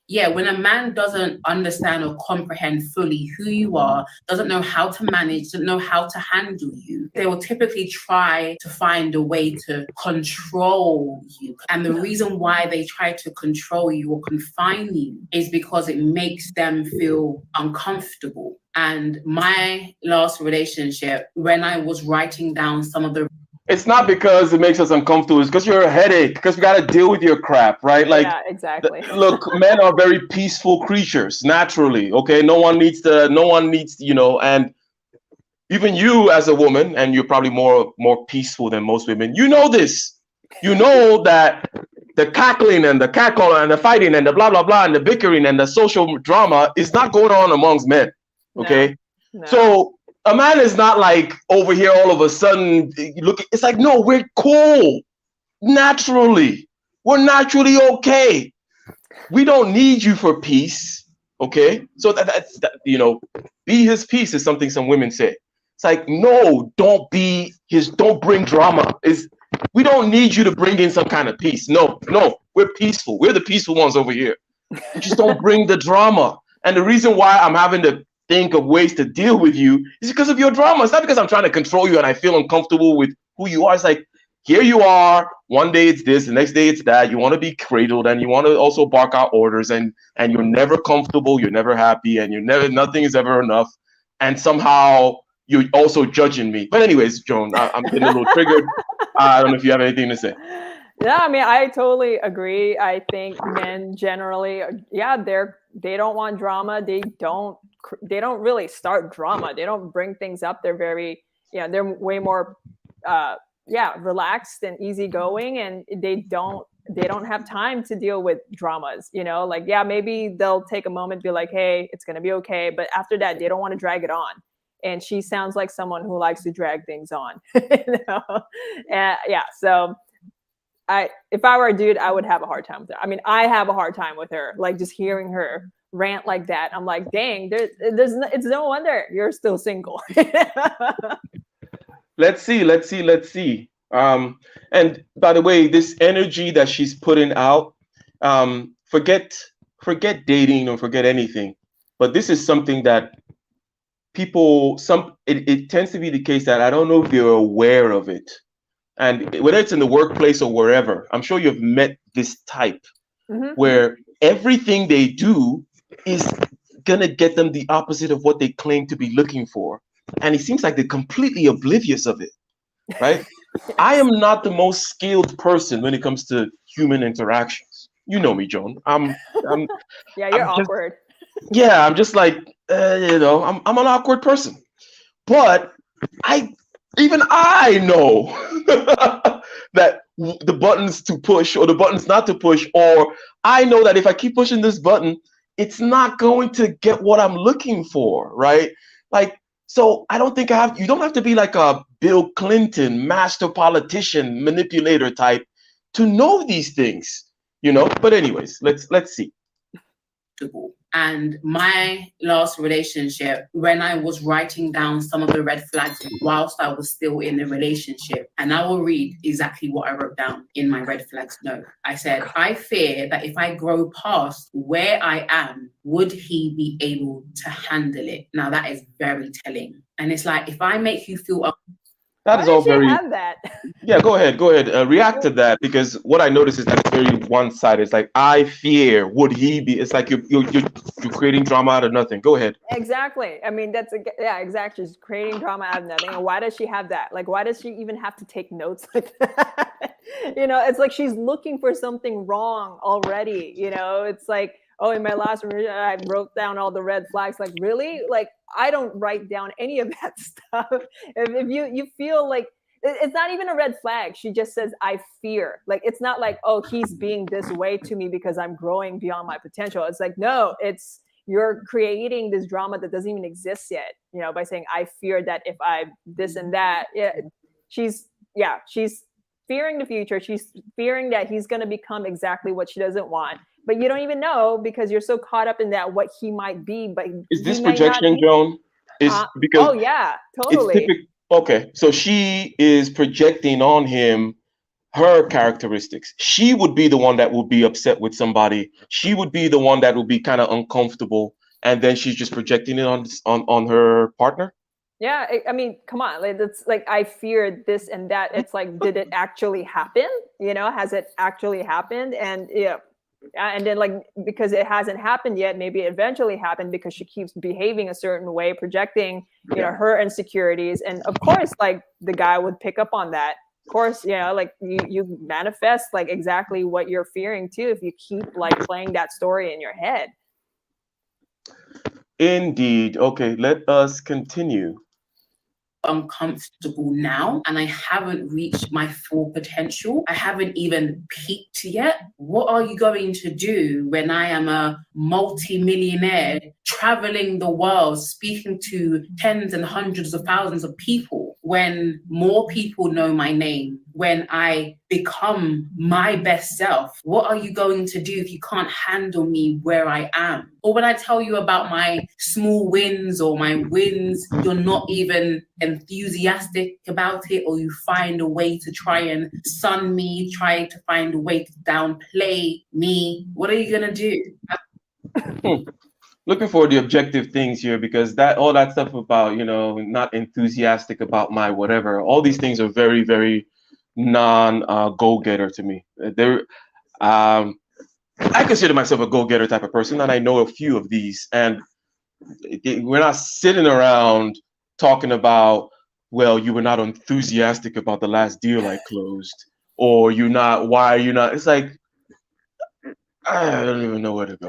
Yeah, when a man doesn't understand or comprehend fully who you are, doesn't know how to manage, doesn't know how to handle you, they will typically try to find a way to control you. And the reason why they try to control you or confine you is because it makes them feel uncomfortable. And my last relationship, when I was writing down some of the It's not because it makes us uncomfortable. It's because you're a headache. Because we got to deal with your crap, right? Like, yeah, exactly. Look, men are very peaceful creatures naturally. Okay, no one needs to. And even you as a woman, and you're probably more peaceful than most women. You know this. You know that the cackling and the catcall and the fighting and the blah blah blah and the bickering and the social drama is not going on amongst men. Okay, No. so a man is not like over here all of a sudden look. It's like, no, we're cool naturally. We're naturally okay. We don't need you for peace. Okay, so that's be his peace is something some women say. It's like, no, don't bring drama. We don't need you to bring in some kind of peace. No, we're peaceful. We're the peaceful ones over here. You just don't bring the drama. And the reason why I'm having to think of ways to deal with you is because of your drama. It's not because I'm trying to control you and I feel uncomfortable with who you are. It's like, here you are. One day it's this, the next day it's that. You want to be cradled and you want to also bark out orders, and you're never comfortable, you're never happy, and nothing is ever enough. And somehow you're also judging me. But anyways, Joan, I'm getting a little triggered. I don't know if you have anything to say. Yeah, I mean, I totally agree. I think men generally, they don't want drama. They don't really start drama. They don't bring things up. They're they're way more, relaxed and easygoing, and they don't have time to deal with dramas. Maybe they'll take a moment, be like, hey, it's gonna be okay. But after that, they don't want to drag it on. And she sounds like someone who likes to drag things on. So if I were a dude, I would have a hard time with her. I mean, I have a hard time with her. Like, just hearing her rant like that, I'm like, dang, it's no wonder you're still single. Let's see. And by the way, this energy that she's putting out, forget dating or forget anything. But this is something that it tends to be the case that I don't know if you're aware of it. And whether it's in the workplace or wherever, I'm sure you've met this type where everything they do is gonna get them the opposite of what they claim to be looking for. And it seems like they're completely oblivious of it, right? I am not the most skilled person when it comes to human interactions. You know me, Joan. Yeah, you're awkward. I'm just like, I'm an awkward person. But I know that the buttons to push or the buttons not to push, or I know that if I keep pushing this button, it's not going to get what I'm looking for, right? Like, so I don't think you don't have to be like a Bill Clinton, master politician, manipulator type to know these things, But anyways, let's see. And my last relationship, when I was writing down some of the red flags whilst I was still in the relationship, and I will read exactly what I wrote down in my red flags note. I said, I fear that if I grow past where I am, would he be able to handle it? Now that is very telling. And it's like, if I make you feel that is all very. Have that? Yeah, go ahead. React to that, because what I notice is that it's very one-sided. It's like, I fear, would he be? It's like you're creating drama out of nothing. Go ahead. Exactly. I mean, exactly. She's creating drama out of nothing. And why does she have that? Like, why does she even have to take notes like that? It's like she's looking for something wrong already. It's like, oh, in my last relationship, I wrote down all the red flags. Like, really? Like, I don't write down any of that stuff. If you feel like it's not even a red flag, she just says, I fear. Like, it's not like, oh, he's being this way to me because I'm growing beyond my potential. It's like, no, you're creating this drama that doesn't even exist yet, by saying, I fear that if I this and that. She's fearing the future. She's fearing that he's going to become exactly what she doesn't want. But you don't even know because you're so caught up in that what he might be. But is this projection, Joan? Because oh yeah, totally. Okay, so she is projecting on him her characteristics. She would be the one that would be upset with somebody. She would be the one that would be kind of uncomfortable, and then she's just projecting it on her partner. Yeah, I mean, come on. Like, it's like, I fear this and that. It's like, did it actually happen? Has it actually happened? And and then, like, because it hasn't happened yet, maybe it eventually happened because she keeps behaving a certain way, projecting, her insecurities. And of course, like, the guy would pick up on that. course, like you manifest like exactly what you're fearing too, if you keep like playing that story in your head. Indeed. Okay, let us continue. Uncomfortable now, and I haven't reached my full potential. I haven't even peaked yet. What are you going to do when I am a multi-millionaire traveling the world, speaking to tens and hundreds of thousands of people, when more people know my name, when I become my best self? What are you going to do if you can't handle me where I am? Or when I tell you about my small wins or my wins, you're not even enthusiastic about it, or you find a way to try and sun me, try to find a way to downplay me. What are you gonna do? Looking for the objective things here, because all that stuff about, not enthusiastic about my whatever, all these things are very, very go-getter to me. I consider myself a go-getter type of person, and I know a few of these, and we're not sitting around talking about, well, you were not enthusiastic about the last deal I closed, or why are you not? It's like, I don't even know where to go.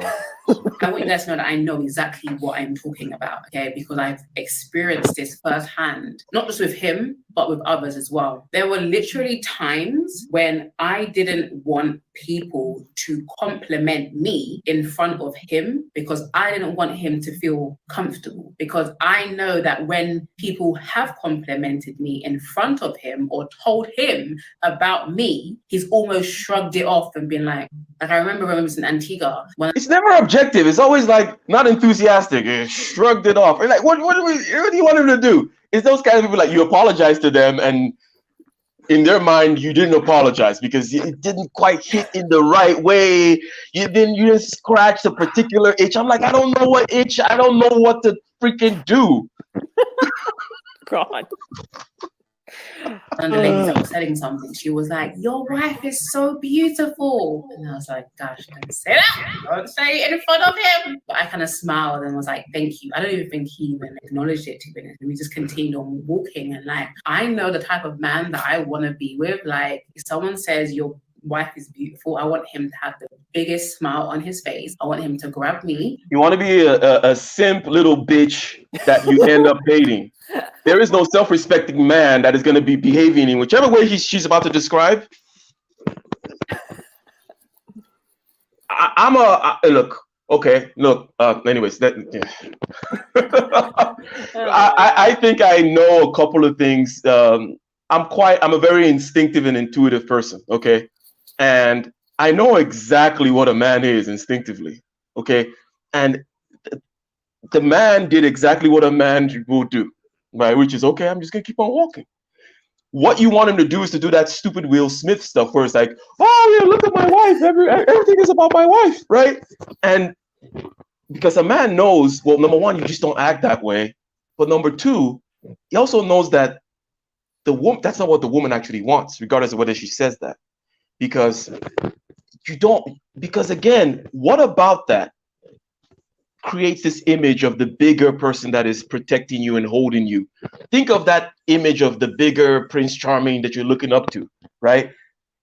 I want you guys to know that I know exactly what I'm talking about, okay? Because I've experienced this firsthand, not just with him, but with others as well. There were literally times when I didn't want people to compliment me in front of him because I didn't want him to feel comfortable. Because I know that when people have complimented me in front of him or told him about me, he's almost shrugged it off and been like I remember when I was in Antigua. It's never objective. It's always like not enthusiastic. It shrugged it off. Like, what do you want him to do? It's those kind of people, like, you apologize to them, and in their mind you didn't apologize because it didn't quite hit in the right way. You didn't scratch the particular itch. I'm like, I don't know what itch. I don't know what to freaking do. God. And the lady that was selling something, she was like, "Your wife is so beautiful." And I was like, "Gosh, don't say that. Don't say it in front of him." But I kind of smiled and was like, "Thank you." I don't even think he even acknowledged it, to be honest. And we just continued on walking. And like, I know the type of man that I want to be with. Like, if someone says your wife is beautiful, I want him to have the biggest smile on his face. I want him to grab me. You want to be a simp little bitch that you end up dating. There is no self-respecting man that is going to be behaving in whichever way she's about to describe. Look. Okay, look. Anyways, I think I know a couple of things. I'm a very instinctive and intuitive person. Okay, and I know exactly what a man is instinctively. Okay, and the man did exactly what a man will do. Right, which is okay. I'm just gonna keep on walking. What you want him to do is to do that stupid Will Smith stuff, where it's like, "Oh yeah, look at my wife. Everything is about my wife," right? And because a man knows, well, number one, you just don't act that way. But number two, he also knows that that's not what the woman actually wants, regardless of whether she says that. Because again, what about that creates this image of the bigger person that is protecting you and holding you? Think of that image of the bigger Prince Charming that you're looking up to, right?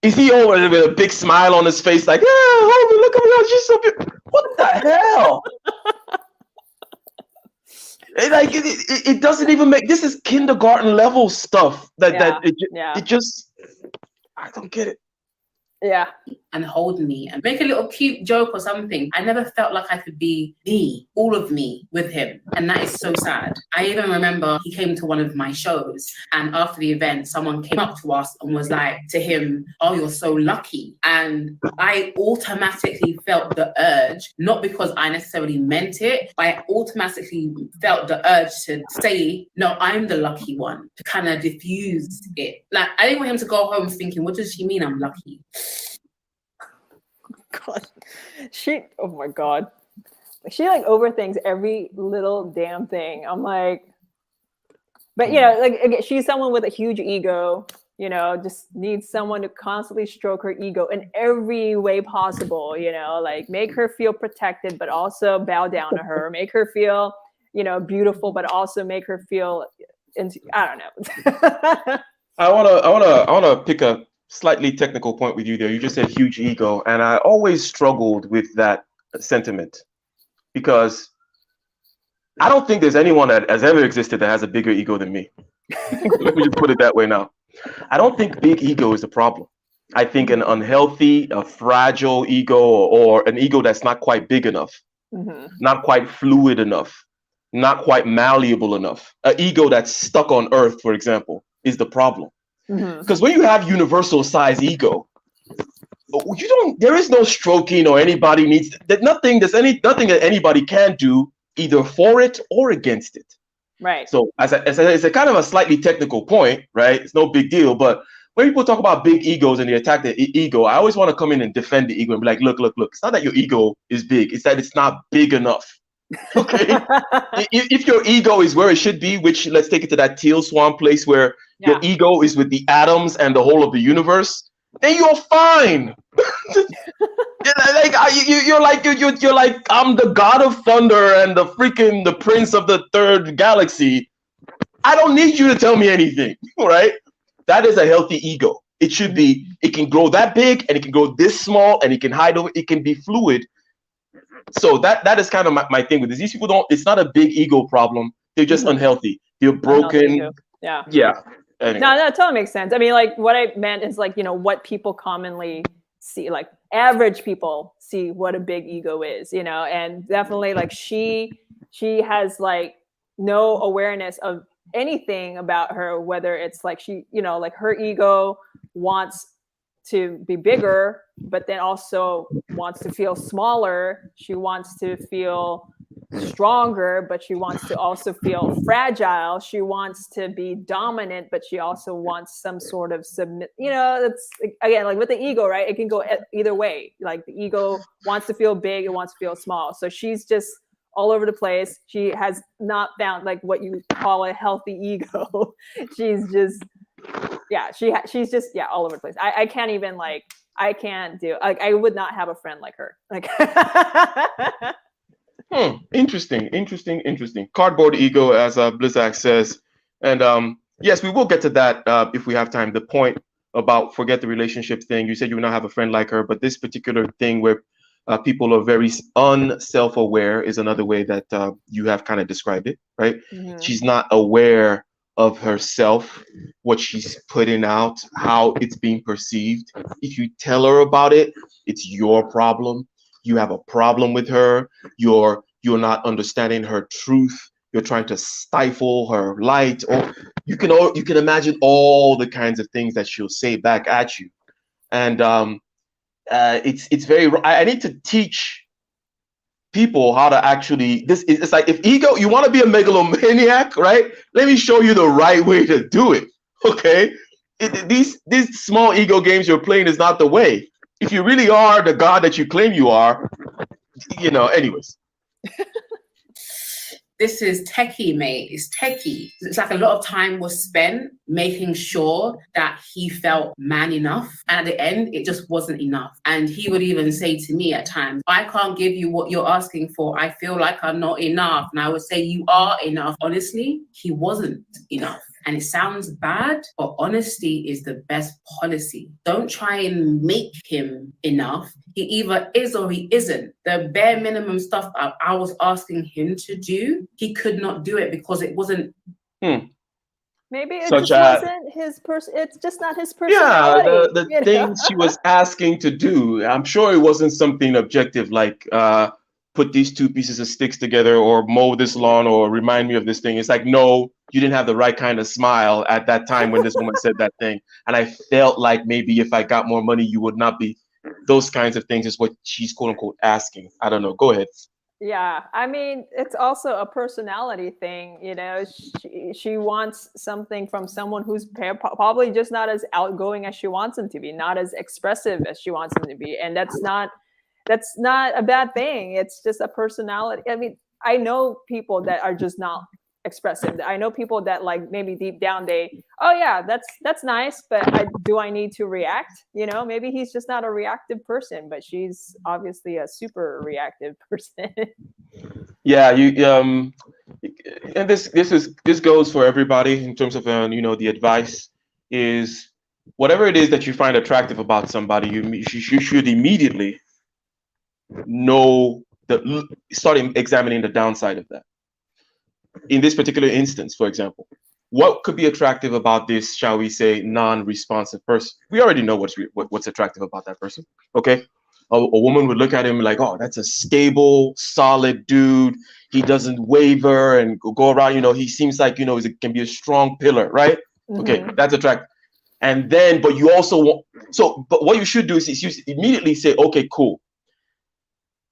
Is he over with a big smile on his face, like, "Yeah, hold me, look at me, she's so beautiful"? What the hell? It doesn't even make. This is kindergarten level stuff. It just, I don't get it. Yeah. And hold me and make a little cute joke or something. I never felt like I could be all of me with him. And that is so sad. I even remember he came to one of my shows, and after the event, someone came up to us and was like to him, "Oh, you're so lucky." And I automatically felt the urge, not because I necessarily meant it, but I automatically felt the urge to say, "No, I'm the lucky one," to kind of diffuse it. Like, I didn't want him to go home thinking, "What does she mean I'm lucky?" God, oh my God, she like overthinks every little damn thing. I'm like, but like, again, she's someone with a huge ego, just needs someone to constantly stroke her ego in every way possible, like make her feel protected, but also bow down to her, make her feel, beautiful, but also make her feel, I don't know. I wanna pick a slightly technical point with you there. You just said huge ego, and I always struggled with that sentiment because I don't think there's anyone that has ever existed that has a bigger ego than me. Let me just put it that way now. I don't think big ego is the problem. I think an unhealthy, a fragile ego, or an ego that's not quite big enough, not quite fluid enough, not quite malleable enough. An ego that's stuck on earth, for example, is the problem. Because when you have universal size ego, there is no stroking or anybody needs that nothing that anybody can do either for it or against it. Right. So it's a kind of a slightly technical point, right? It's no big deal. But when people talk about big egos and they attack the ego, I always want to come in and defend the ego and be like, look. It's not that your ego is big. It's that it's not big enough. Okay. If your ego is where it should be, which let's take it to that teal swan place where your ego is with the atoms and the whole of the universe, then you're fine. You're like I'm the god of thunder and the prince of the third galaxy. I don't need you to tell me anything, right? That is a healthy ego. It should be. It can grow that big and it can grow this small and it can hide over. It can be fluid. So that is kind of my thing with this. These people don't. It's not a big ego problem. They're just unhealthy. They're broken. Yeah. Anyway. No, it totally makes sense. I mean, like what I meant is like, what people commonly see, like average people see what a big ego is, and definitely like she has like no awareness of anything about her, whether it's like she, like her ego wants to be bigger, but then also wants to feel smaller. She wants to feel stronger, but she wants to also feel fragile. She wants to be dominant, but she also wants some sort of submit. That's again like with the ego, right? It can go either way. Like the ego wants to feel big, it wants to feel small. So she's just all over the place. She has not found like what you call a healthy ego. She's just she's just all over the place. I can't even like I can't do like I would not have a friend like her. Like Interesting. Cardboard ego, as Blizzak says. And yes, we will get to that if we have time. The point about forget the relationship thing. You said you would not have a friend like her, but this particular thing where people are very unself-aware is another way that you have kind of described it, right? She's not aware of herself, what she's putting out, how it's being perceived. If you tell her about it, it's your problem. You have a problem with her. You're not understanding her truth. You're trying to stifle her light, or you can imagine all the kinds of things that she'll say back at you. And it's very. I need to teach people how to actually. It's like if ego, you want to be a megalomaniac, right? Let me show you the right way to do it. Okay, these small ego games you're playing is not the way. If you really are the god that you claim you are, anyways. This is techie, mate. It's techie. It's like a lot of time was spent making sure that he felt man enough. And at the end, it just wasn't enough. And he would even say to me at times, I can't give you what you're asking for. I feel like I'm not enough. And I would say, you are enough. Honestly, he wasn't enough. And it sounds bad, but honesty is the best policy. Don't try and make him enough. He either is or he isn't. The bare minimum stuff I was asking him to do, he could not do it because it wasn't. Maybe it just wasn't his person. It's just not his personality. Yeah, the things she was asking to do. I'm sure it wasn't something objective like put these two pieces of sticks together or mow this lawn or remind me of this thing. It's like, no, you didn't have the right kind of smile at that time when this woman said that thing. And I felt like maybe if I got more money, you would not be. Those kinds of things is what she's quote unquote asking. I don't know. Go ahead. Yeah, I mean, it's also a personality thing. She wants something from someone who's probably just not as outgoing as she wants him to be, not as expressive as she wants him to be. And that's not a bad thing. It's just a personality. I mean, I know people that are just not expressive. I know people that like maybe deep down that's nice, but do I need to react? Maybe he's just not a reactive person, but she's obviously a super reactive person. Yeah, and this goes for everybody in terms of the advice. is whatever it is that you find attractive about somebody, you should immediately start examining the downside of that. In this particular instance, for example, what could be attractive about this, shall we say, non-responsive person? We already know what's attractive about that person, okay? A woman would look at him like, oh, that's a stable, solid dude. He doesn't waver and go around, he seems like, he can be a strong pillar, right? Mm-hmm. Okay, that's attractive. And then, but you also but what you should do is you immediately say, okay, cool.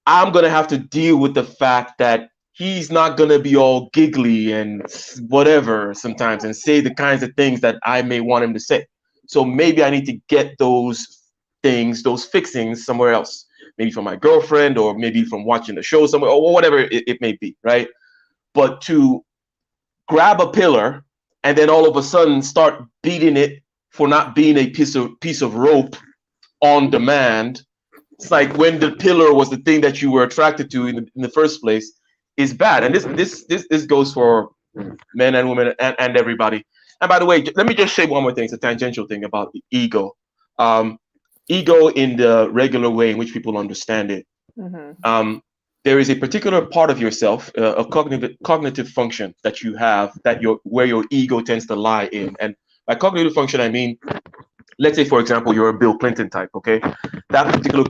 I'm going to have to deal with the fact that he's not going to be all giggly and whatever sometimes and say the kinds of things that I may want him to say. So maybe I need to get those things, those fixings somewhere else, maybe from my girlfriend or maybe from watching the show somewhere or whatever it may be, right? But to grab a pillar and then all of a sudden start beating it for not being a piece of rope on demand, it's like when the pillar was the thing that you were attracted to in the first place, is bad. And this goes for men and women and everybody. And by the way, let me just say one more thing. It's a tangential thing about the ego. Ego in the regular way in which people understand it. Mm-hmm. There is a particular part of yourself, a cognitive function that you have where your ego tends to lie in. And by cognitive function, I mean, let's say, for example, you're a Bill Clinton type, okay? That particular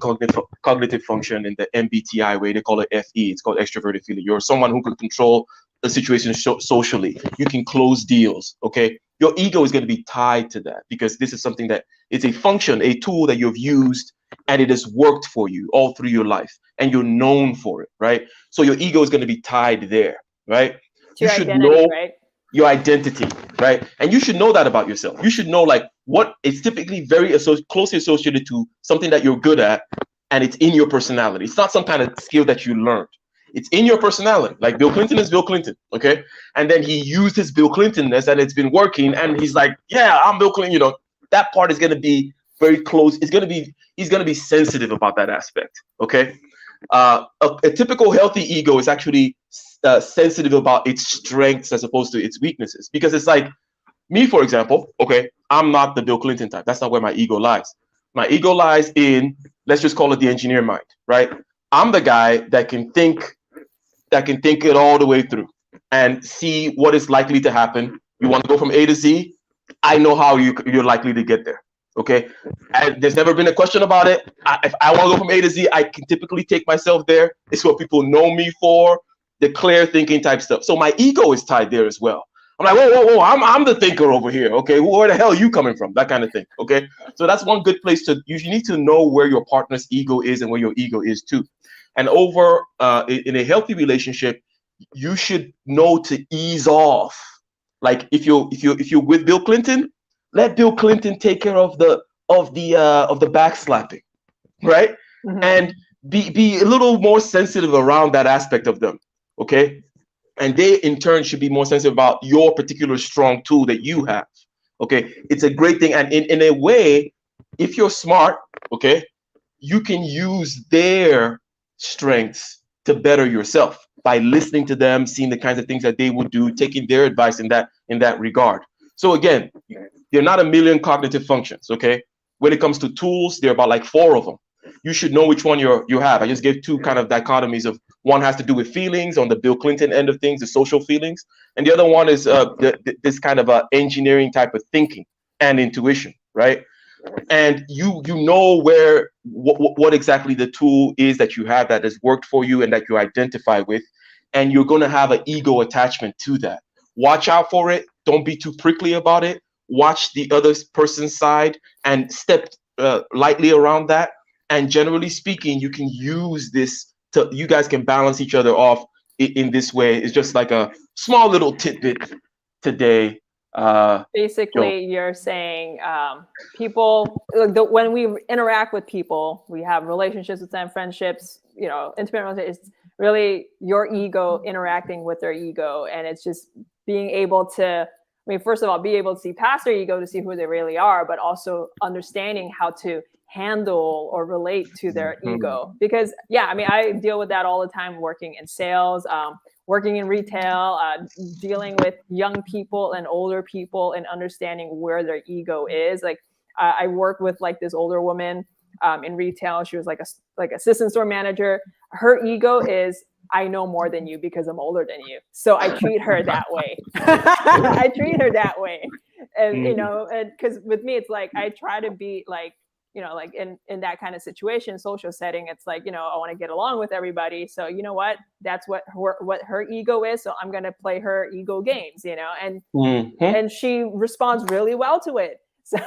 cognitive function in the MBTI way, they call it FE. It's called extroverted feeling. You're someone who can control the situation socially. You can close deals, okay? Your ego is going to be tied to that because this is something that it's a function, a tool that you've used, and it has worked for you all through your life, and you're known for it, right? So your ego is going to be tied there, right? You should know your identity, right? And you should know that about yourself. You should know like what is typically very closely associated to something that you're good at, and it's in your personality. It's not some kind of skill that you learned. It's in your personality. Like Bill Clinton is Bill Clinton, okay? And then he used his Bill Clintonness and it's been working, and he's like, yeah, I'm Bill Clinton. That part is going to be very close. He's going to be sensitive about that aspect, okay? A typical healthy ego is actually sensitive about its strengths as opposed to its weaknesses, because it's like me, for example, okay, I'm not the Bill Clinton type. That's not where my ego lies. My ego lies in, let's just call it the engineer mind, right? I'm the guy that can think it all the way through and see what is likely to happen. You want to go from A to Z? I know how you're likely to get there. Okay, and there's never been a question about it. If I want to go from A to Z, I can typically take myself there. It's what people know me for, the clear thinking type stuff. So my ego is tied there as well. I'm like, whoa, I'm the thinker over here. Okay, where the hell are you coming from? That kind of thing. Okay, so that's one good place you need to know where your partner's ego is and where your ego is too. And over in a healthy relationship, you should know to ease off. Like if you're with Bill Clinton, let Bill Clinton take care of the backslapping, right? Mm-hmm. And be a little more sensitive around that aspect of them, okay? And they in turn should be more sensitive about your particular strong tool that you have, okay? It's a great thing, and in a way, if you're smart, okay, you can use their strengths to better yourself by listening to them, seeing the kinds of things that they would do, taking their advice in that regard. So again, they're not a million cognitive functions, okay? When it comes to tools, there are about like 4 of them. You should know which one you have. I just gave 2 kind of dichotomies of one has to do with feelings on the Bill Clinton end of things, the social feelings, and the other one is this kind of engineering type of thinking and intuition, right? And you know what exactly the tool is that you have that has worked for you and that you identify with, and you're going to have an ego attachment to that. Watch out for it. Don't be too prickly about it. Watch the other person's side and step lightly around that. And generally speaking, you can use this you guys can balance each other off in this way. It's just like a small little tidbit today. Basically, you're saying people, when we interact with people, we have relationships with them, friendships, intimate relationships. It's really your ego interacting with their ego, and it's just being able to, first of all, be able to see past their ego to see who they really are, but also understanding how to handle or relate to their ego. Because I deal with that all the time working in sales, working in retail, dealing with young people and older people and understanding where their ego is. Like I worked with like this older woman in retail. She was like assistant store manager. Her ego is, I know more than you because I'm older than you. So I treat her that way. I treat her that way. And, you know, and because with me, it's like, I try to be like, you know, like in that kind of situation, social setting, it's like, you know, I want to get along with everybody. So, you know what, that's what her ego is. So I'm going to play her ego games, you know, and she responds really well to it. So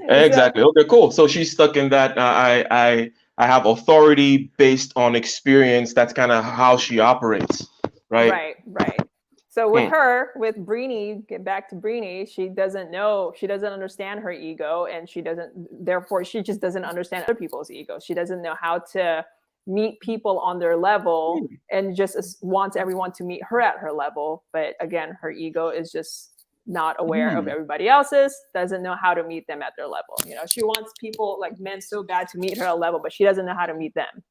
exactly. Okay, cool. So she's stuck in that. I have authority based on experience. That's kind of how she operates, right? Right. So with her, with Breeny, get back to Breeny, she doesn't understand her ego, and therefore she just doesn't understand other people's ego. She doesn't know how to meet people on their level, and just wants everyone to meet her at her level. But again, her ego is just not aware of everybody else's, doesn't know how to meet them at their level. You know, she wants people like men so bad to meet her at level, but she doesn't know how to meet them.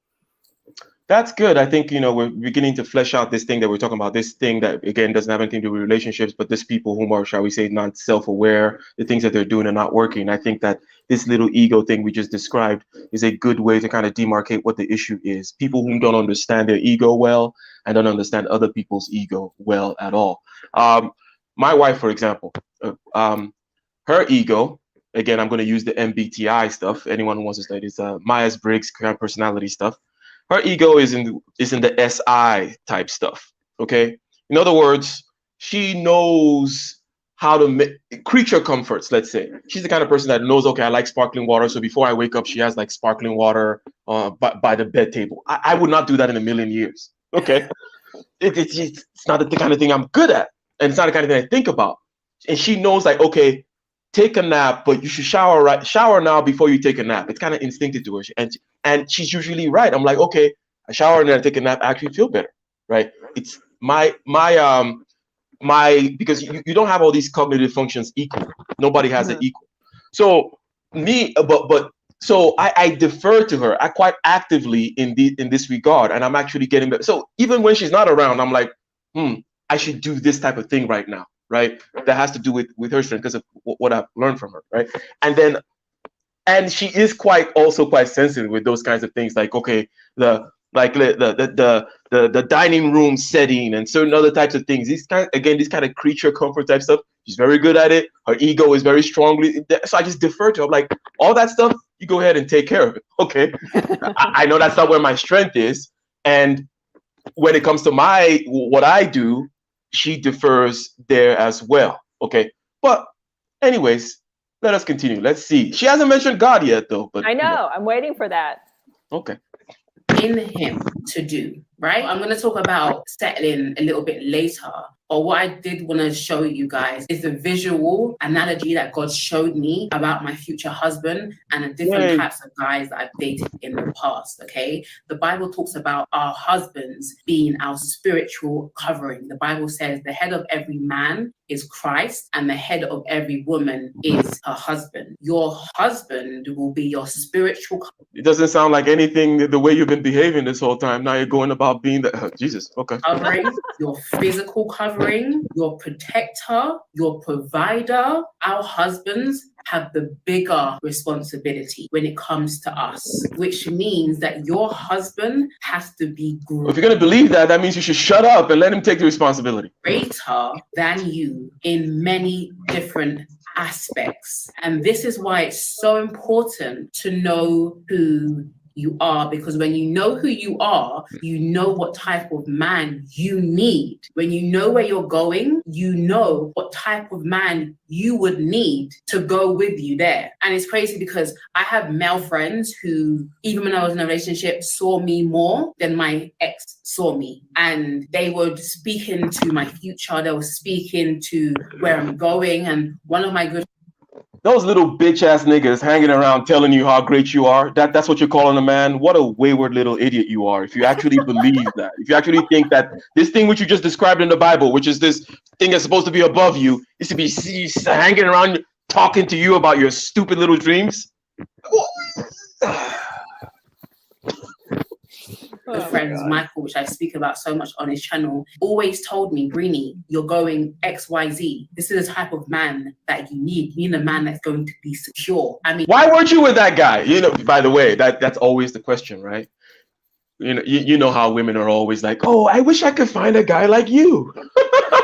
That's good. I think, you know, we're beginning to flesh out this thing that we're talking about, this thing that, again, doesn't have anything to do with relationships, but this people who are, shall we say, not self-aware, the things that they're doing are not working. I think that this little ego thing we just described is a good way to kind of demarcate what the issue is. People who don't understand their ego well and don't understand other people's ego well at all. My wife, for example, her ego, again, I'm going to use the MBTI stuff. Anyone who wants to study this, Myers-Briggs kind of personality stuff. Her ego is in the SI type stuff. Okay. In other words, she knows how to make creature comforts. Let's say she's the kind of person that knows, okay, I like sparkling water. So before I wake up, she has like sparkling water by the bed table. I would not do that in a million years. Okay. It's not the kind of thing I'm good at. And it's not the kind of thing I think about. And she knows, like, okay, take a nap, but you should shower now before you take a nap. It's kind of instinctive to her. And she's usually right. I'm like, okay, I shower and then I take a nap, I actually feel better. Right. It's my because you don't have all these cognitive functions equal. Nobody has it equal. So so I defer to her. I quite actively in this regard, and I'm actually getting better. So even when she's not around, I'm like, I should do this type of thing right now. Right, that has to do with her strength because of what I've learned from her. Right, and she is quite sensitive with those kinds of things. Like, okay, the dining room setting and certain other types of things. These kind of creature comfort type stuff. She's very good at it. Her ego is very strongly. So I just defer to her. I'm like, all that stuff, you go ahead and take care of it. Okay, I know that's not where my strength is, and when it comes to what I do, she defers there as well. Okay. But anyways, let us continue. Let's see. She hasn't mentioned God yet, though. But I know. I'm waiting for that. Okay. In him to do, right? I'm going to talk about settling a little bit later. But what I did want to show you guys is the visual analogy that God showed me about my future husband and the different types of guys that I've dated in the past, okay? The Bible talks about our husbands being our spiritual covering. The Bible says the head of every man is Christ and the head of every woman is her husband. Your husband will be your spiritual covering. It doesn't sound like anything the way you've been behaving this whole time. Now you're going about being the Jesus. Okay. Covering, your physical covering, your protector, your provider. Our husbands have the bigger responsibility when it comes to us, which means that your husband has to be If you're going to believe that, that means you should shut up and let him take the responsibility. Greater than you in many different aspects. And this is why it's so important to know who you are, because when you know who you are, you know what type of man you need. When you know where you're going, you know what type of man you would need to go with you there. And it's crazy because I have male friends who, even when I was in a relationship, saw me more than my ex saw me. And they were speaking to my future, they were speaking to where I'm going. And one of my good those little bitch ass niggas hanging around telling you how great you are. That's what you're calling a man. What a wayward little idiot you are. If you actually believe that, if you actually think that this thing which you just described in the Bible, which is this thing that's supposed to be above you, is to be hanging around talking to you about your stupid little dreams. good friends, Michael, which I speak about so much on his channel, always told me, Breeny, you're going XYZ. This is the type of man that you need. You need a man that's going to be secure. I mean, why weren't you with that guy? You know, by the way, that's always the question, right? You know how women are always like, oh, I wish I could find a guy like you.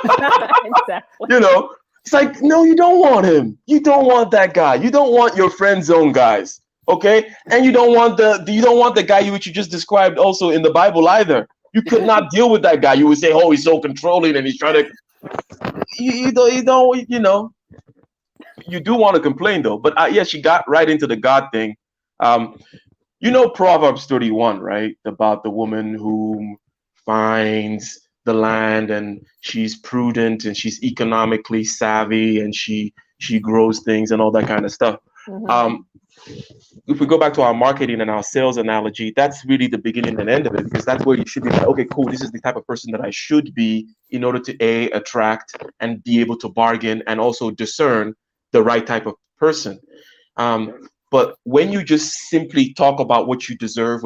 Exactly. You know, it's like, no, you don't want him. You don't want that guy. You don't want your friend zone guys. Okay, and you don't want the guy which you just described also in the Bible either. You could not deal with that guy. You would say, oh, he's so controlling and he's trying to. You know. You do want to complain though, but yeah, she got right into the God thing. You know Proverbs 31, right? About the woman who finds the land and she's prudent and she's economically savvy and she grows things and all that kind of stuff. Mm-hmm. If we go back to our marketing and our sales analogy, that's really the beginning and end of it, because that's where you should be like, okay, cool, this is the type of person that I should be in order to attract and be able to bargain and also discern the right type of person. But when you just simply talk about what you deserve,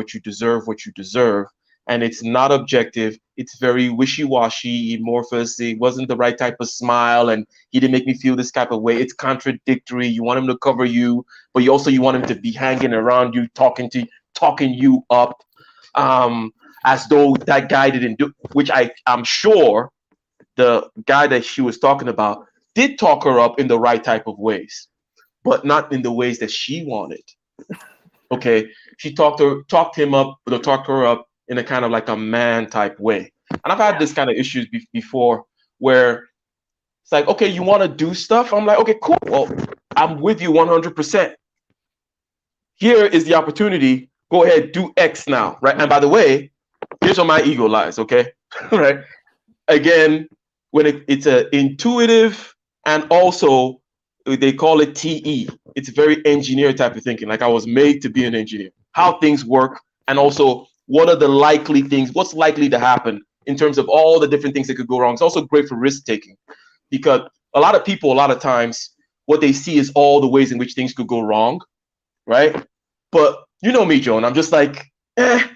and it's not objective, it's very wishy-washy, amorphous, it wasn't the right type of smile, and he didn't make me feel this type of way, it's contradictory, you want him to cover you, but you want him to be hanging around you, talking you up, as though that guy didn't do, which I'm sure the guy that she was talking about did talk her up in the right type of ways, but not in the ways that she wanted. Okay, she talked him up, or talked her up in a kind of like a man type way. And I've had this kind of issues before where it's like, okay, you want to do stuff? I'm like, okay, cool. Well, I'm with you 100%. Here is the opportunity. Go ahead, do X now, right? And by the way, here's where my ego lies, okay? Right? Again, when it's a intuitive, and also they call it TE. It's very engineer type of thinking. Like I was made to be an engineer. How things work, and also what are the likely things, what's likely to happen in terms of all the different things that could go wrong. It's also great for risk taking, because a lot of people, a lot of times, what they see is all the ways in which things could go wrong, right? But you know me, Joan, I'm just like, just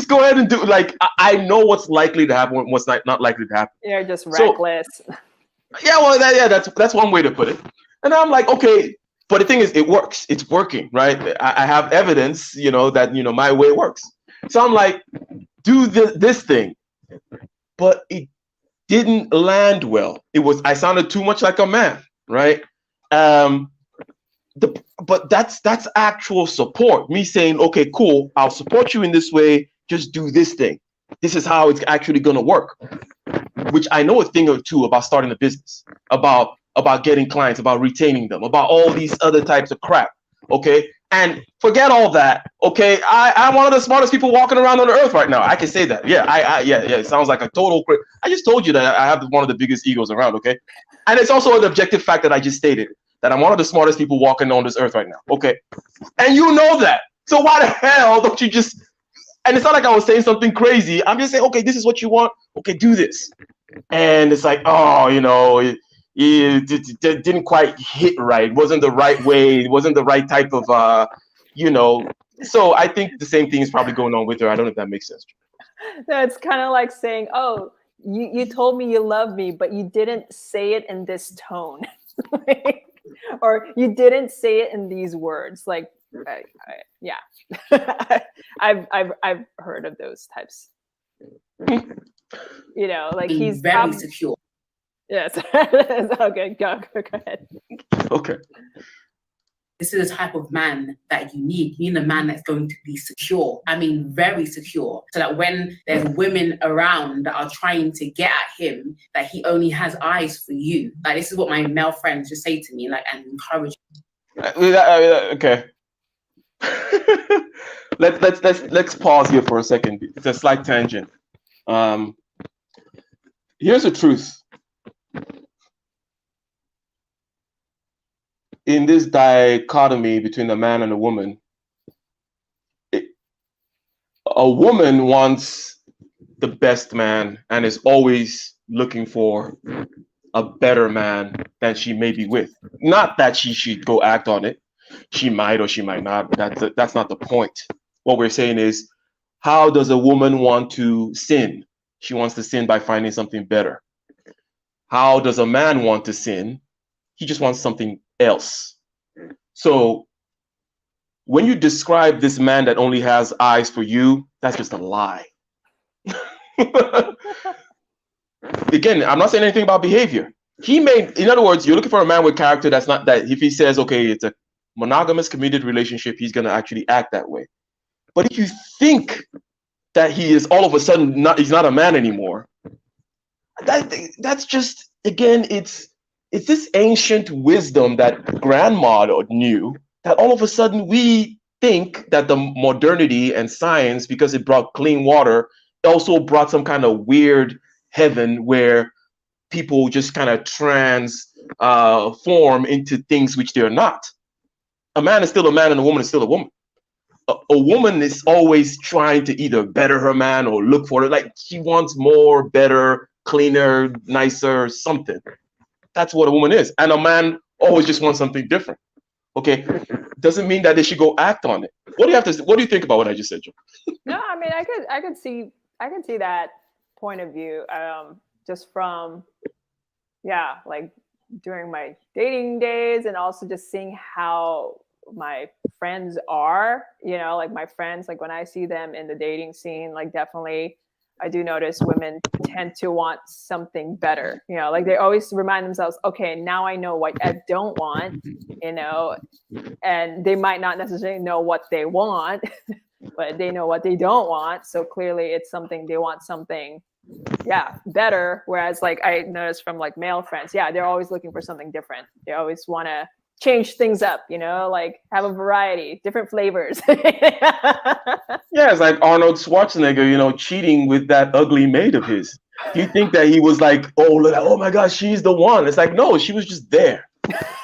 go ahead and do, like, I know what's likely to happen and what's not likely to happen. You're just reckless. So, yeah, well, that's one way to put it. And I'm like, okay, but the thing is, it works. It's working, right? I have evidence, that, my way works. So I'm like, do this thing. But it didn't land well. I sounded too much like a man, right? But that's actual support. Me saying, okay, cool, I'll support you in this way. Just do this thing. This is how it's actually going to work. Which I know a thing or two about starting a business, about getting clients, about retaining them, about all these other types of crap. Okay. And forget all that. Okay. I'm one of the smartest people walking around on the earth right now. I can say that. Yeah. Yeah. It sounds like a total. I just told you that I have one of the biggest egos around. Okay. And it's also an objective fact that I just stated, that I'm one of the smartest people walking on this earth right now. Okay. And you know that. So why the hell don't you just, and it's not like I was saying something crazy. I'm just saying, okay, this is what you want. Okay, do this. And it's like, oh, it didn't quite hit right. It wasn't the right way. It wasn't the right type of, So I think the same thing is probably going on with her. I don't know if that makes sense. No, it's kind of like saying, oh, you told me you love me, but you didn't say it in this tone. Or you didn't say it in these words. Like, yeah. I've heard of those types. Like he's very secure. Yes. Okay, go ahead. Okay. This is the type of man that you need. You need a man that's going to be secure. I mean, very secure. So that when there's women around that are trying to get at him, that he only has eyes for you. Like, this is what my male friends just say to me, like, and encourage me. Okay. Let's pause here for a second. It's a slight tangent. Here's the truth. In this dichotomy between a man and a woman, a woman wants the best man and is always looking for a better man than she may be with. Not that she should go act on it. She might or she might not. That's not the point. What we're saying is, how does a woman want to sin? She wants to sin by finding something better. How does a man want to sin? He just wants something else. So when you describe this man that only has eyes for you, that's just a lie. Again, I'm not saying anything about behavior. In other words, you're looking for a man with character that's not that. If he says, okay, it's a monogamous, committed relationship, he's going to actually act that way. But if you think that he is all of a sudden he's not a man anymore, that's just, again, it's this ancient wisdom that grandma knew, that all of a sudden we think that the modernity and science, because it brought clean water, also brought some kind of weird heaven where people just kind of transform into things which they're not. A man is still a man and a woman is still a woman. A woman is always trying to either better her man or look for it. Like she wants more, better, cleaner, nicer, something. That's what a woman is. And a man always just wants something different. Okay, doesn't mean that they should go act on it. What do you think about what I just said, Joe? No, I mean, I could see that point of view, just from, like during my dating days, and also just seeing how my friends are, like my friends, like when I see them in the dating scene, like definitely I do notice women tend to want something better, like they always remind themselves, okay, now I know what I don't want, and they might not necessarily know what they want, but they know what they don't want. So clearly it's something, they want something, better. Whereas like I noticed from like male friends, they're always looking for something different. They always want to change things up, like have a variety, different flavors. It's like Arnold Schwarzenegger, cheating with that ugly maid of his. Do you think that he was like, oh my gosh, she's the one? It's like, no, she was just there.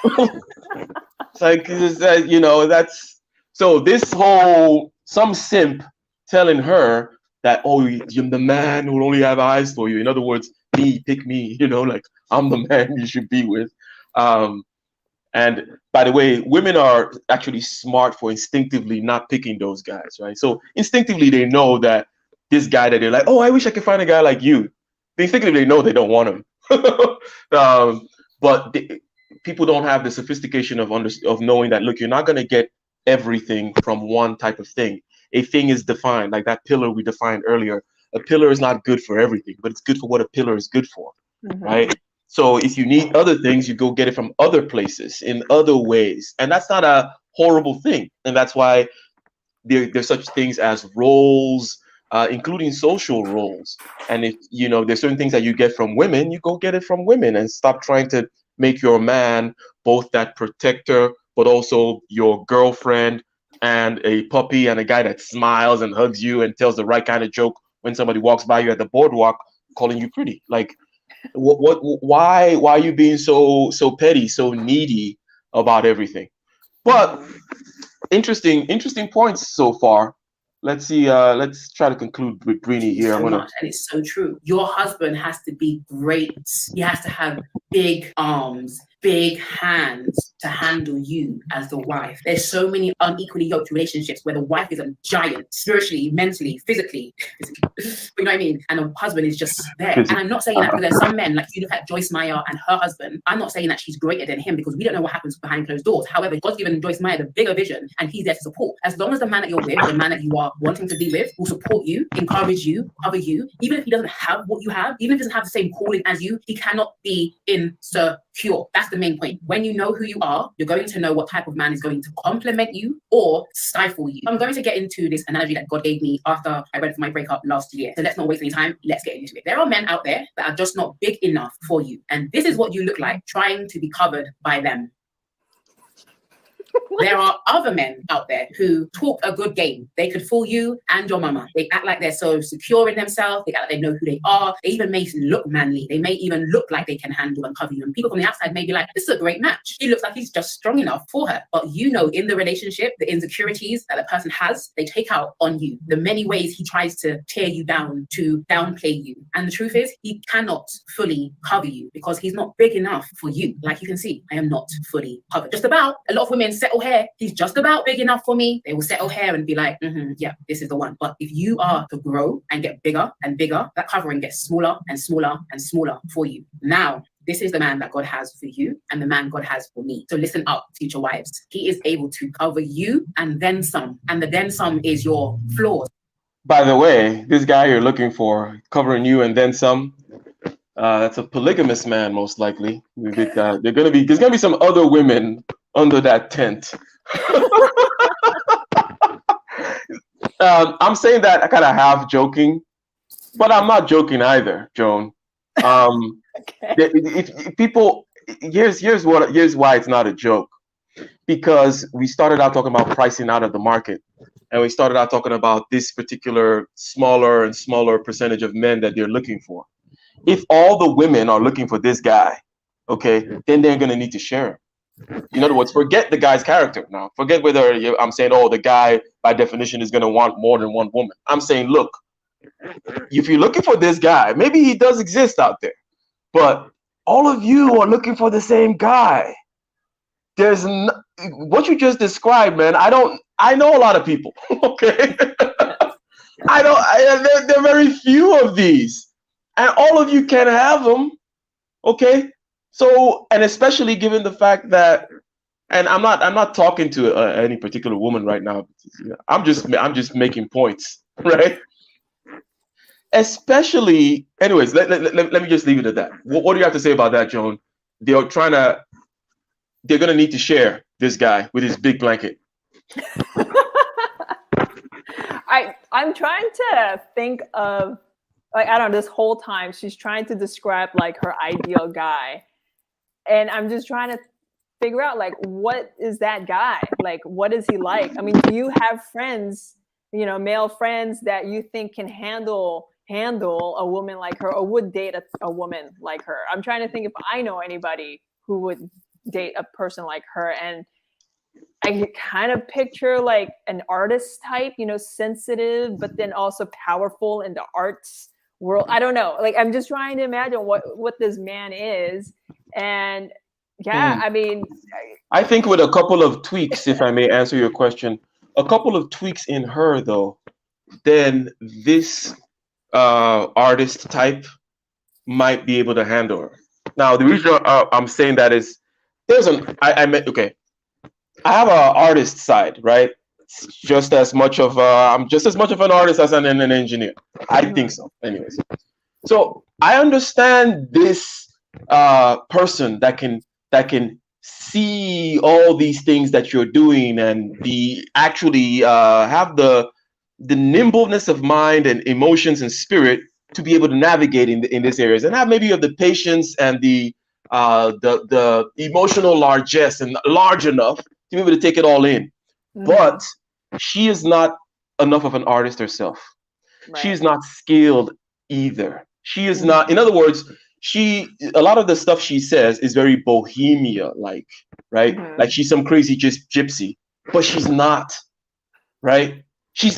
It's like, that's so this whole, some simp telling her that, oh, you're the man who will only have eyes for you. In other words, pick me, like I'm the man you should be with. And by the way, women are actually smart for instinctively not picking those guys, right? So instinctively, they know that this guy that they're like, oh, I wish I could find a guy like you. Instinctively, they know they don't want him. But people don't have the sophistication of knowing that, look, you're not going to get everything from one type of thing. A thing is defined, like that pillar we defined earlier. A pillar is not good for everything, but it's good for what a pillar is good for, right? So if you need other things, you go get it from other places in other ways. And that's not a horrible thing. And that's why there's such things as roles, including social roles. And if, there's certain things that you get from women, you go get it from women and stop trying to make your man both that protector, but also your girlfriend and a puppy and a guy that smiles and hugs you and tells the right kind of joke when somebody walks by you at the boardwalk calling you pretty. Like, why are you being so petty, so needy about everything? But interesting points so far. Let's see, let's try to conclude with Brittany here. And it's so true. Your husband has to be great. He has to have big arms, big hands to handle you as the wife. There's so many unequally yoked relationships where the wife is a giant, spiritually, mentally, physically. You know what I mean? And the husband is just there. And I'm not saying that because there's some men, like you look at Joyce Meyer and her husband, I'm not saying that she's greater than him because we don't know what happens behind closed doors. However, God's given Joyce Meyer the bigger vision and he's there to support. As long as the man that you're with, the man that you are wanting to be with, will support you, encourage you, cover you, even if he doesn't have what you have, even if he doesn't have the same calling as you, he cannot be insecure. That's the main point. When you know who you are, you're going to know what type of man is going to complement you or stifle you. I'm going to get into this analogy that God gave me after I went for my breakup last year. So let's not waste any time. Let's get into it. There are men out there that are just not big enough for you. And this is what you look like trying to be covered by them. There are other men out there who talk a good game. They could fool you and your mama. They act like they're so secure in themselves. They act like they know who they are. They even may look manly. They may even look like they can handle and cover you. And people from the outside may be like, this is a great match. He looks like he's just strong enough for her. But in the relationship, the insecurities that the person has, they take out on you. The many ways he tries to tear you down, to downplay you. And the truth is, he cannot fully cover you because he's not big enough for you. Like you can see, I am not fully covered. Just about. A lot of women settle here, he's just about big enough for me, they will settle here and be like, yeah, this is the one. But if you are to grow and get bigger and bigger, that covering gets smaller and smaller and smaller for you. Now, this is the man that God has for you and the man God has for me. So listen up, future wives. He is able to cover you and then some. And the then some is your flaws. By the way, this guy you're looking for, covering you and then some, that's a polygamous man, most likely. There's gonna be some other women under that tent. I'm saying that I kind of half joking, but I'm not joking either, Joan. Okay. If people, here's why it's not a joke. Because we started out talking about pricing out of the market, and we started out talking about this particular smaller and smaller percentage of men that they're looking for. If all the women are looking for this guy, okay, then they're going to need to share him. In other words, forget the guy's character now. Forget whether I'm saying, oh, the guy by definition is going to want more than one woman. I'm saying, look, if you're looking for this guy, maybe he does exist out there, but all of you are looking for the same guy. There's what you just described, man. I know a lot of people. Okay, there are very few of these, and all of you can have them. Okay, so, and especially given the fact that, and I'm not talking to any particular woman right now. I'm just making points, right? Especially, anyways. Let me just leave it at that. What do you have to say about that, Joan? They're going to need to share this guy with his big blanket. I'm trying to think of, like, I don't know, this whole time she's trying to describe like her ideal guy. And I'm just trying to figure out, like, what is that guy? Like, what is he like? I mean, do you have friends, male friends that you think can handle a woman like her, or would date a woman like her? I'm trying to think if I know anybody who would date a person like her. And I can kind of picture like an artist type, sensitive, but then also powerful in the arts world. I don't know. Like, I'm just trying to imagine what this man is. And yeah, I mean, I think with a couple of tweaks, if I may answer your question, a couple of tweaks in her though, then this artist type might be able to handle her. Now, the reason I'm saying that is okay. I have an artist side, right? It's just as much of I'm just as much of an artist as an engineer. I think so. Anyways, so I understand this person that can see all these things that you're doing and actually have the nimbleness of mind and emotions and spirit to be able to navigate in these areas, and have maybe of the patience and the emotional largesse and large enough to be able to take it all in. But she is not enough of an artist herself. Right. She is not skilled either. She is not, in other words, a lot of the stuff she says is very bohemia like, right? Like she's some crazy gypsy, but she's not, right? She's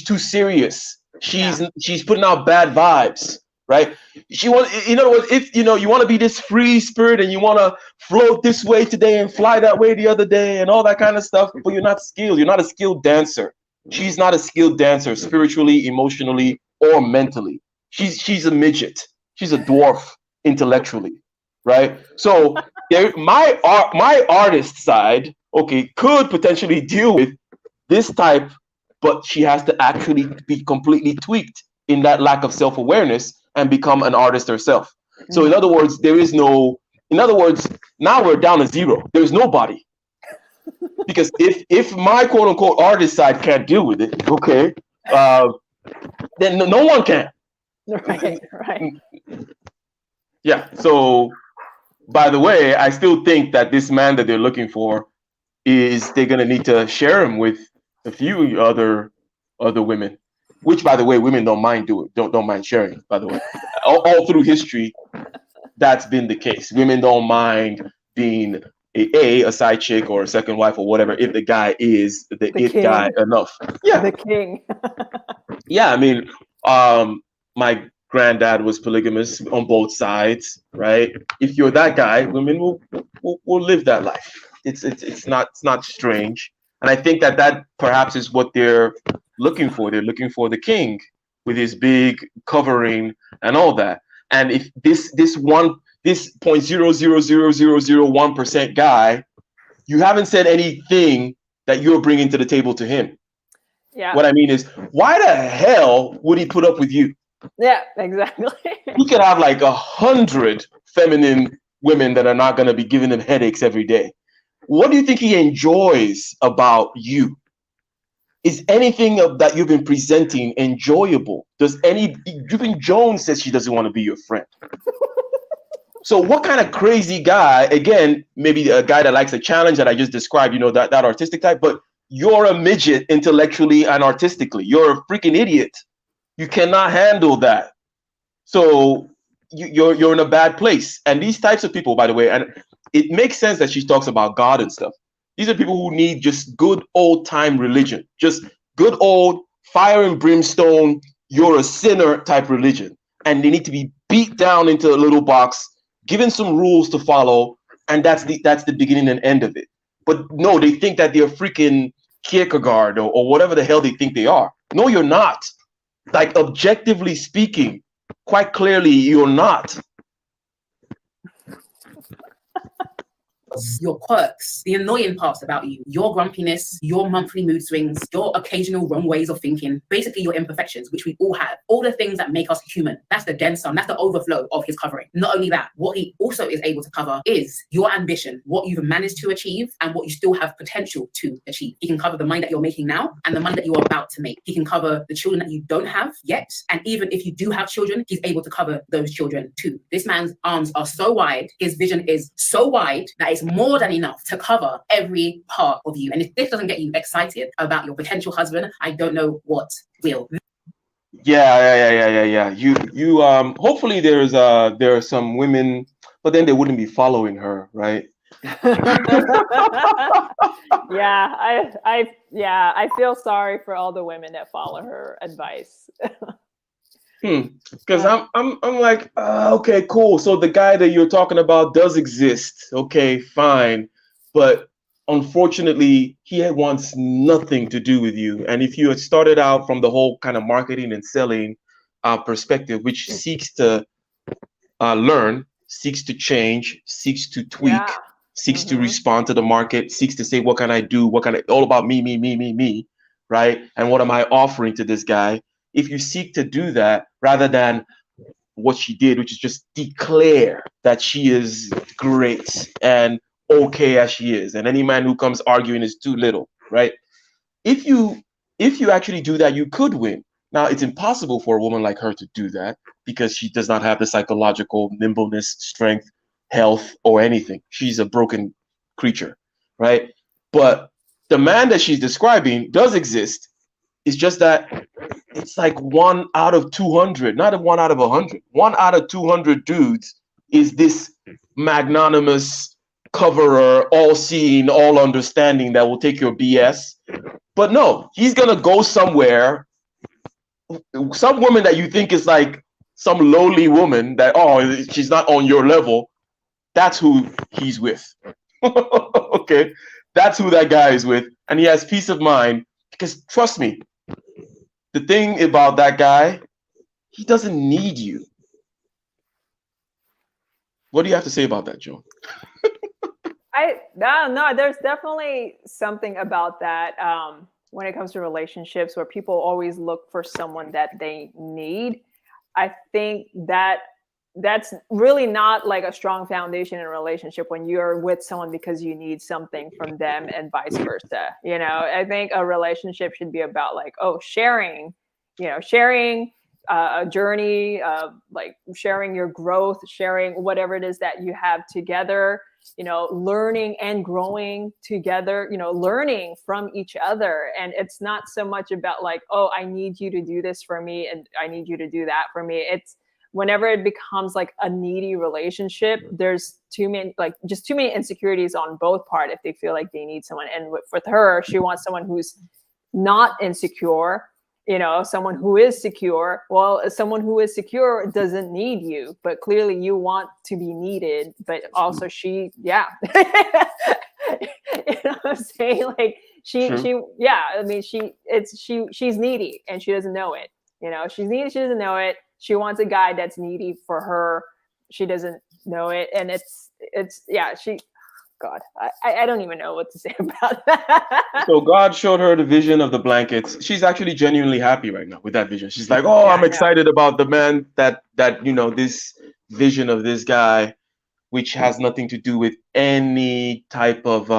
too serious. She's putting out bad vibes, right? In other words, if you want to be this free spirit and you want to float this way today and fly that way the other day and all that kind of stuff, but you're not skilled. You're not a skilled dancer. She's not a skilled dancer spiritually, emotionally, or mentally. She's a midget. She's a dwarf intellectually, right? So my artist side, okay, could potentially deal with this type, but she has to actually be completely tweaked in that lack of self-awareness and become an artist herself. So in other words, now we're down to zero. There's nobody. Because if my quote unquote artist side can't deal with it, okay, then no one can. Right. Yeah. So by the way, I still think that this man that they're looking for they're gonna need to share him with a few other women, which by the way, women don't mind don't mind sharing, by the way. all through history, that's been the case. Women don't mind being a side chick or a second wife or whatever if the guy is the it king. Guy enough. Yeah. The king. Yeah, I mean, my granddad was polygamous on both sides, right? If you're that guy, women will live that life. It's not strange. And I think that perhaps is what they're looking for. They're looking for the king with his big covering and all that. And if this 0.0000001% guy, you haven't said anything that you're bringing to the table to him. Yeah. What I mean is, why the hell would he put up with you? Yeah, exactly. He could have like 100 feminine women that are not going to be giving him headaches every day. What do you think he enjoys about you? Is anything that you've been presenting enjoyable? Even Joan says she doesn't want to be your friend. So what kind of crazy guy, again, maybe a guy that likes a challenge that I just described, that artistic type, but you're a midget intellectually and artistically. You're a freaking idiot. You cannot handle that. So you're in a bad place. And these types of people, by the way, and it makes sense that she talks about God and stuff. These are people who need just good old time religion, just good old fire and brimstone, you're a sinner type religion. And they need to be beat down into a little box, given some rules to follow, and that's the beginning and end of it. But no, they think that they're freaking Kierkegaard or whatever the hell they think they are. No, you're not. Like, objectively speaking, quite clearly, you're not. Your quirks, the annoying parts about you, your grumpiness, your monthly mood swings, your occasional wrong ways of thinking, basically your imperfections, which we all have, all the things that make us human. That's the dense sum, that's the overflow of his covering. Not only that, what he also is able to cover is your ambition, what you've managed to achieve and what you still have potential to achieve. He can cover the money that you're making now and the money that you're about to make. He can cover the children that you don't have yet. And even if you do have children, he's able to cover those children too. This man's arms are so wide, his vision is so wide that it's more than enough to cover every part of you. And if this doesn't get you excited about your potential husband, I don't know what will. Yeah. You hopefully there are some women, but then they wouldn't be following her, right? I feel sorry for all the women that follow her advice. Because I'm like, okay, cool. So the guy that you're talking about does exist. Okay, fine. But unfortunately, he wants nothing to do with you. And if you had started out from the whole kind of marketing and selling perspective, which seeks to learn, seeks to change, seeks to tweak, seeks to respond to the market, seeks to say, what can I do? All about me, right? And what am I offering to this guy? If you seek to do that rather than what she did, which is just declare that she is great and okay as she is, and any man who comes arguing is too little, right? If you actually do that, you could win. Now, it's impossible for a woman like her to do that because she does not have the psychological nimbleness, strength, health, or anything. She's a broken creature, right? But the man that she's describing does exist. It's just that it's like 1 out of 200, not 1 out of 100. 1 out of 200 dudes is this magnanimous coverer, all-seeing, all-understanding that will take your BS. But no, he's gonna go somewhere. Some woman that you think is like some lowly woman that, she's not on your level. That's who he's with. Okay, that's who that guy is with, and he has peace of mind because trust me. The thing about that guy, he doesn't need you. What do you have to say about that, Joan? No, there's definitely something about that when it comes to relationships where people always look for someone that they need. I think that's really not like a strong foundation in a relationship when you're with someone because you need something from them and vice versa. I think a relationship should be about like, sharing a journey, like sharing your growth, sharing whatever it is that you have together, learning and growing together, learning from each other. And it's not so much about like, I need you to do this for me and I need you to do that for me. It's whenever it becomes like a needy relationship, there's too many insecurities on both parts if they feel like they need someone. And with her, she wants someone who's not insecure, someone who is secure. Well, someone who is secure doesn't need you, but clearly you want to be needed. But also You know what I'm saying? Like she's needy and she doesn't know it. You know, she's needy, she doesn't know it. She wants a guy that's needy for her. She doesn't know it. And God, I don't even know what to say about that. So God showed her the vision of the blankets. She's actually genuinely happy right now with that vision. She's like, oh, I'm excited about the man that, this vision of this guy, which has nothing to do with any type of,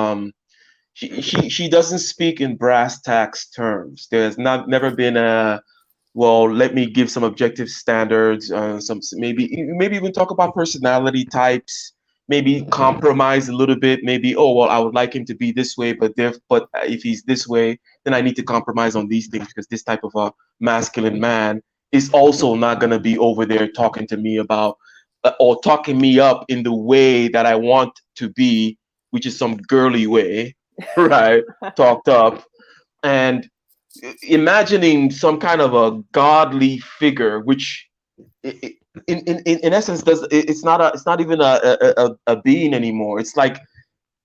she doesn't speak in brass tacks terms. There's never been a, well, let me give some objective standards, maybe even talk about personality types, maybe compromise a little bit, maybe, oh, well, I would like him to be this way, but if he's this way, then I need to compromise on these things, because this type of a masculine man is also not going to be over there talking to me about or talking me up in the way that I want to be, which is some girly way, right? Talked up. And imagining some kind of a godly figure, which in essence it's not even a being anymore. It's like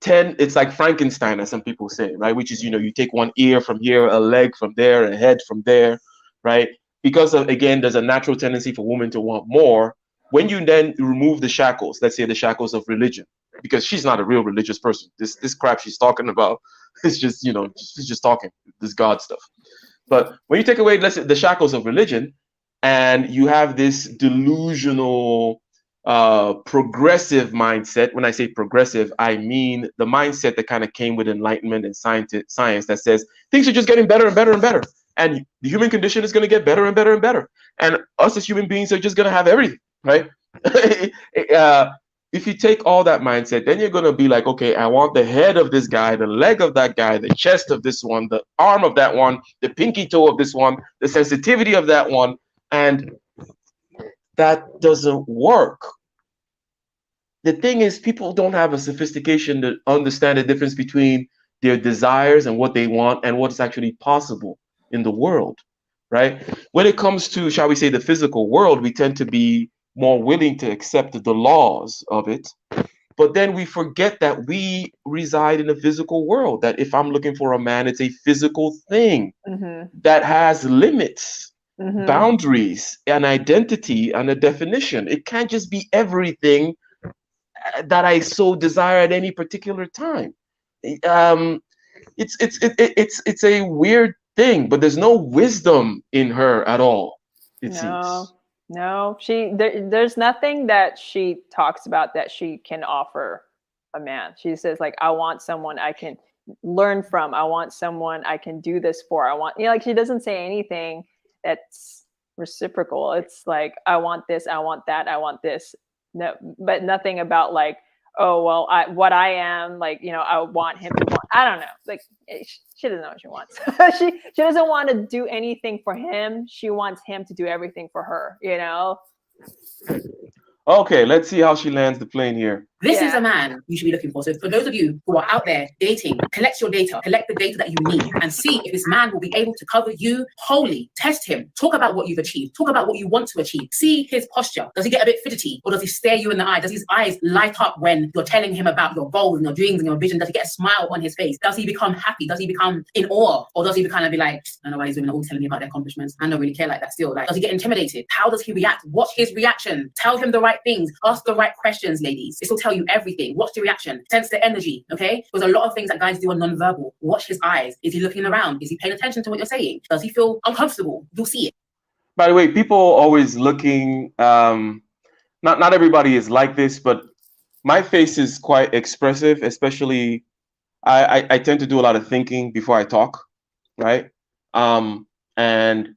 Frankenstein, as some people say, right? Which is, you take one ear from here, a leg from there, a head from there, right? Because again, there's a natural tendency for women to want more. When you then remove the shackles, let's say the shackles of religion, because she's not a real religious person. This crap she's talking about is just, she's just talking this God stuff. But when you take away, let's say, the shackles of religion, and you have this delusional, progressive mindset. When I say progressive, I mean the mindset that kind of came with enlightenment and science that says things are just getting better and better and better. And the human condition is going to get better and better and better. And us as human beings are just going to have everything, right? If you take all that mindset, then you're going to be like, okay, I want the head of this guy, the leg of that guy, the chest of this one, the arm of that one, the pinky toe of this one, the sensitivity of that one. And that doesn't work. The thing is, people don't have a sophistication to understand the difference between their desires and what they want and what's actually possible in the world, right? When it comes to, shall we say, the physical world, we tend to be more willing to accept the laws of it. But then we forget that we reside in a physical world, that if I'm looking for a man, it's a physical thing that has limits, boundaries, an identity, and a definition. It can't just be everything that I so desire at any particular time. It's a weird thing, but there's no wisdom in her at all, it seems. No, there's nothing that she talks about that she can offer a man. She says, like, I want someone I can learn from. I want someone I can do this for. I want, like, she doesn't say anything that's reciprocal. It's like, I want this, I want that, I want this. No, but nothing about like, oh, well, what I am, like, I want him to want, I don't know. Like, she doesn't know what she wants. she doesn't want to do anything for him. She wants him to do everything for her, Okay, let's see how she lands the plane here. This is a man you should be looking for. So for those of you who are out there dating, collect your data, collect the data that you need, and see if this man will be able to cover you wholly. Test him. Talk about what you've achieved. Talk about what you want to achieve. See his posture. Does he get a bit fidgety, or does he stare you in the eye? Does his eyes light up when you're telling him about your goals and your dreams and your vision? Does he get a smile on his face? Does he become happy? Does he become in awe? Or does he kind of be like, I don't know why these women are all telling me about their accomplishments. I don't really care like that still. Like, does he get intimidated? How does he react? Watch his reaction. Tell him the right things. Ask the right questions, ladies. This will tell you everything. Watch the reaction. Sense the energy, okay? There's a lot of things that guys do are non-verbal. Watch his eyes. Is he looking around? Is he paying attention to what you're saying? Does he feel uncomfortable? You'll see it. By the way, people always looking, not everybody is like this, but my face is quite expressive, especially I tend to do a lot of thinking before I talk, right? And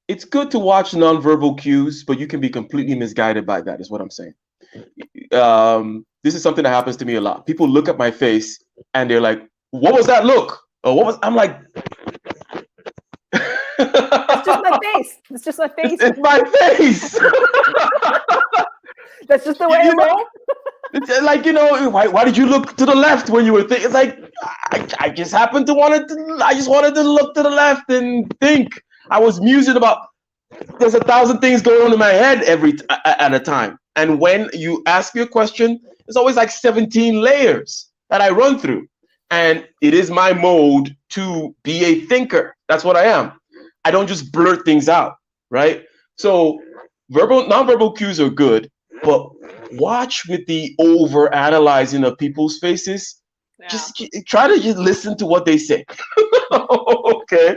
it's good to watch nonverbal cues, but you can be completely misguided by that, is what I'm saying. This is something that happens to me a lot. People look at my face and they're like, what was that look? Or what was, I'm like, it's just my face. It's just my face. It's my face. That's just the way it looks. It's like, why did you look to the left when you were thinking? It's like, I just happened to I just wanted to look to the left and think. I was musing about, there's 1,000 things going on in my head at a time. And when you ask me a question, there's always like 17 layers that I run through. And it is my mode to be a thinker. That's what I am. I don't just blurt things out, right? So nonverbal cues are good, but watch with the over analyzing of people's faces. Yeah. Just try to just listen to what they say. Okay.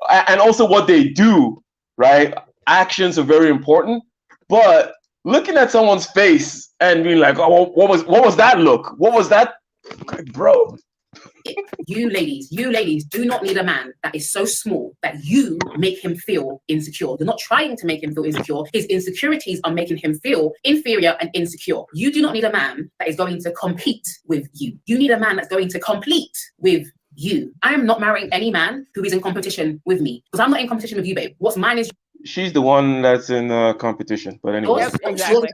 And also what they do, right? Actions are very important, but looking at someone's face and being like, oh, what was that look? What was that? Bro. You ladies do not need a man that is so small that you make him feel insecure. You're not trying to make him feel insecure. His insecurities are making him feel inferior and insecure. You do not need a man that is going to compete with you. You need a man that's going to complete with you. I am not marrying any man who is in competition with me, because I'm not in competition with you, babe. What's mine is She's the one that's in competition. But anyway. Yep, exactly.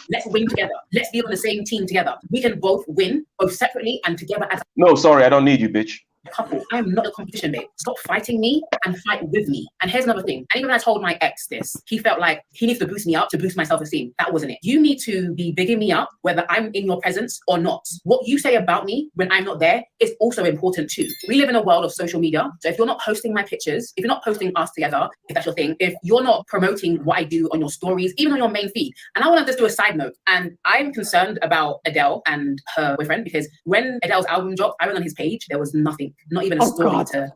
Let's win together. Let's be on the same team together. We can both win, both separately and together as No, sorry, I don't need you, bitch. a couple. I am not a competition, babe. Stop fighting me and fight with me. And here's another thing. And even when I told my ex this, he felt like he needs to boost me up to boost my self-esteem. That wasn't it. You need to be bigging me up, whether I'm in your presence or not. What you say about me when I'm not there is also important too. We live in a world of social media. So if you're not posting my pictures, if you're not posting us together, if that's your thing, if you're not promoting what I do on your stories, even on your main feed. And I want to just do a side note. And I'm concerned about Adele and her boyfriend, because when Adele's album dropped, I went on his page, there was nothing, not even a story to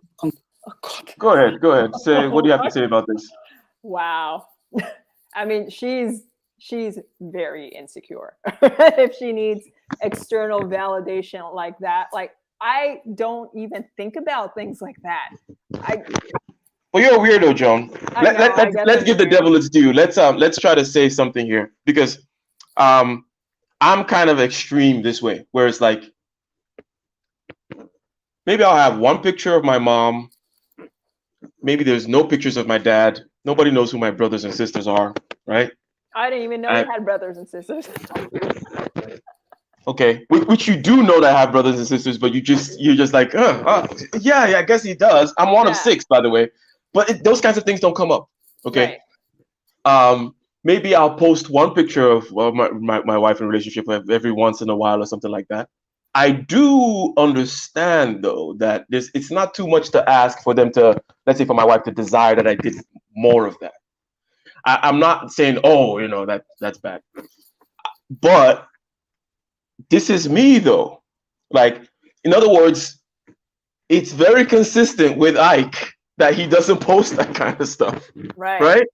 Go ahead. Say, what do you have to say about this? Wow. I mean, she's very insecure. If she needs external validation like that, like I don't even think about things like that. Well, you're a weirdo, Joan. Let's give the devil its due. Let's try to say something here, because I'm kind of extreme this way, where it's like, maybe I'll have one picture of my mom. Maybe there's no pictures of my dad. Nobody knows who my brothers and sisters are, right? I didn't even know you had brothers and sisters. Okay, which you do know that I have brothers and sisters, but you're just like, yeah, I guess he does. I'm one of 6, by the way. But those kinds of things don't come up, okay? Right. Maybe I'll post one picture of my wife in a relationship every once in a while or something like that. I do understand, though, that it's not too much to ask for them to, let's say for my wife to desire that I did more of that. I'm not saying, oh, that's bad. But this is me, though. Like, in other words, it's very consistent with Ike that he doesn't post that kind of stuff. Right?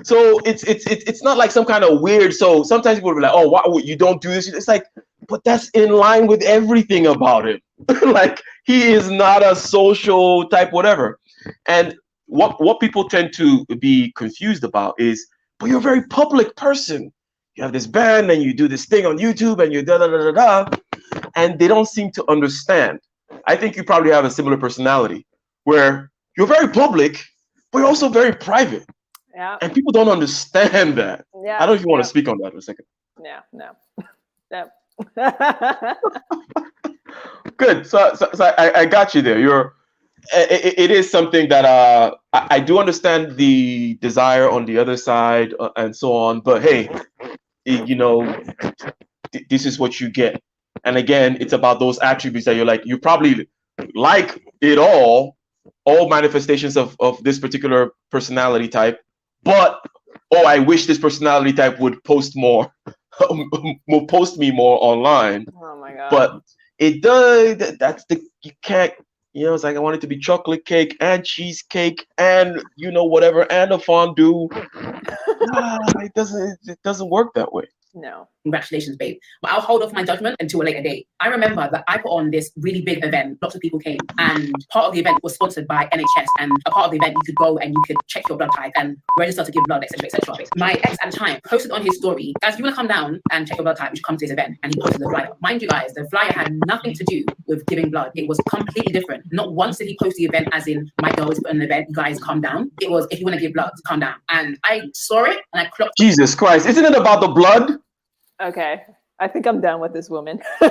So it's not like some kind of weird. So sometimes people will be like, oh, why you don't do this? It's like, but that's in line with everything about him. Like, he is not a social type whatever. And what people tend to be confused about is, but you're a very public person. You have this band and you do this thing on YouTube and you da. And they don't seem to understand. I think you probably have a similar personality where you're very public, but you're also very private. Yeah. And people don't understand that. Yeah. I don't know if you want to speak on that for a second. Yeah, no. Good. So I got you there. It is something that I do understand the desire on the other side and so on. But hey, this is what you get. And again, it's about those attributes that you're like, you probably like it all manifestations of this particular personality type. But I wish this personality type would post more, post me more online. Oh my god! But it does. You can't. It's like I want it to be chocolate cake and cheesecake and whatever and a fondue. It doesn't work that way. No. Congratulations, babe. But I'll hold off my judgment until a later date. I remember that I put on this really big event. Lots of people came, and part of the event was sponsored by NHS. And a part of the event, you could go and you could check your blood type and register to give blood, etc., etc. My ex at the time posted on his story, guys, if you want to come down and check your blood type, you should come to this event. And he posted the flyer. Mind you guys, the flyer had nothing to do with giving blood. It was completely different. Not once did he post the event as in, my girl is putting an event, you guys come down. It was, if you want to give blood, come down. And I saw it and I clocked. Jesus Christ, isn't it about the blood? Okay, I think I'm done with this woman. All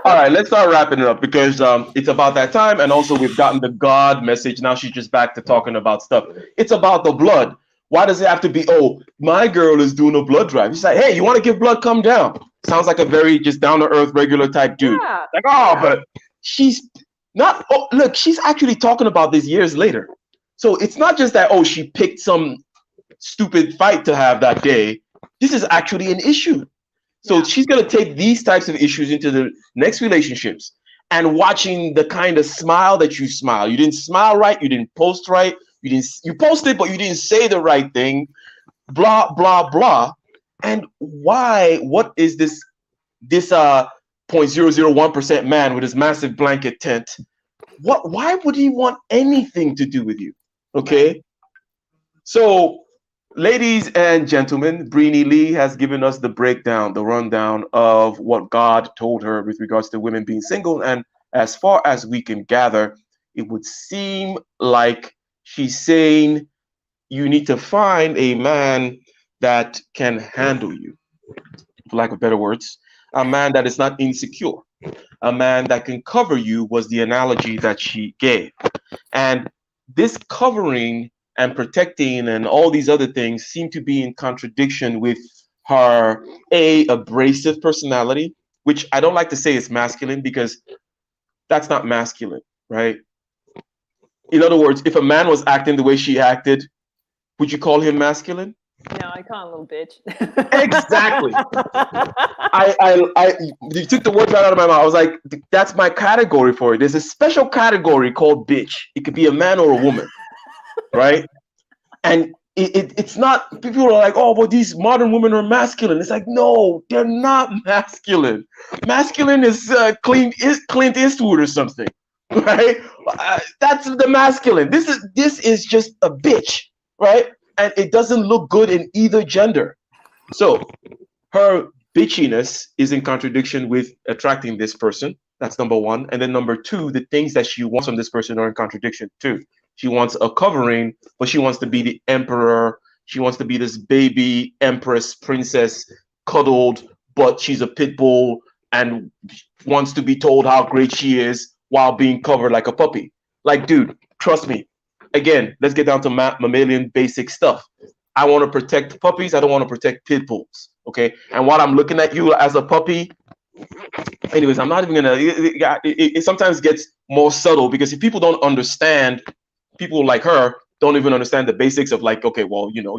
right, let's start wrapping it up, because it's about that time, and also we've gotten the God message. Now she's just back to talking about stuff. It's about the blood. Why does it have to be, my girl is doing a blood drive? She's like, hey, you want to give blood? Come down. Sounds like a very just down-to-earth, regular type dude. Yeah. Like, but she's not, oh, look, she's actually talking about this years later. So it's not just that, oh, she picked some stupid fight to have that day. This is actually an issue. So she's going to take these types of issues into the next relationships, and watching the kind of smile that you smile. You didn't smile right. You didn't post right. You posted, but you didn't say the right thing. Blah, blah, blah. And why? What is this 0.001% man with his massive blanket tent? Why would he want anything to do with you? Okay. So, ladies and gentlemen, Brittany Lee has given us the breakdown, the rundown of what God told her with regards to women being single. And as far as we can gather, it would seem like she's saying you need to find a man that can handle you, for lack of better words, a man that is not insecure, a man that can cover you was the analogy that she gave. And this covering and protecting and all these other things seem to be in contradiction with her abrasive personality, which I don't like to say is masculine, because that's not masculine, right? In other words, if a man was acting the way she acted, would you call him masculine? No, I call him a little bitch. Exactly. You took the words right out of my mouth. I was like, that's my category for it. There's a special category called bitch. It could be a man or a woman, right? And it's not, people are like, oh, but these modern women are masculine. It's like, no, they're not masculine. Masculine is Clint Eastwood or something, right? That's the masculine. This is just a bitch, right? And it doesn't look good in either gender. So her bitchiness is in contradiction with attracting this person. That's number one. And then number two, the things that she wants from this person are in contradiction too. She wants a covering, but she wants to be the emperor. She wants to be this baby empress princess, cuddled, but she's a pit bull and wants to be told how great she is while being covered like a puppy. Like, dude, trust me. Again, let's get down to mammalian basic stuff. I want to protect puppies. I don't want to protect pit bulls. Okay. And while I'm looking at you as a puppy, anyways, I'm not even gonna. It sometimes gets more subtle, because if people don't understand, people like her don't even understand the basics of, like, okay, well, you know,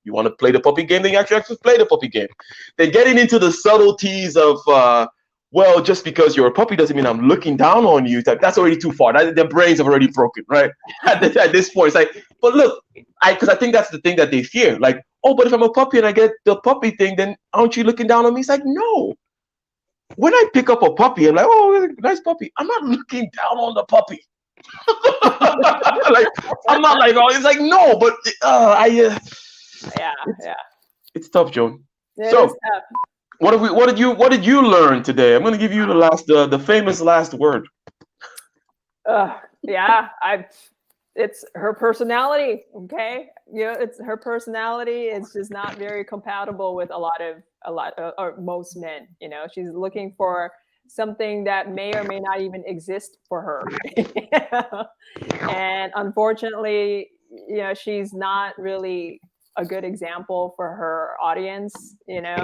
you want to play the puppy game, then you actually play the puppy game. They're getting into the subtleties of, well, just because you're a puppy doesn't mean I'm looking down on you. That's already too far. Their brains have already broken, right? At this point, it's like, but look, because I think that's the thing that they fear. Like, oh, but if I'm a puppy and I get the puppy thing, then aren't you looking down on me? It's like, no. When I pick up a puppy, I'm like, oh, nice puppy. I'm not looking down on the puppy. Like, I'm not like, oh, it's like, no, but it's tough, Joan. It so is tough. What did you learn today? I'm gonna give you the famous last word. It's her personality. Okay, it's her personality. It's just not very compatible with a lot or most men. She's looking for something that may or may not even exist for her. And unfortunately, she's not really a good example for her audience, and I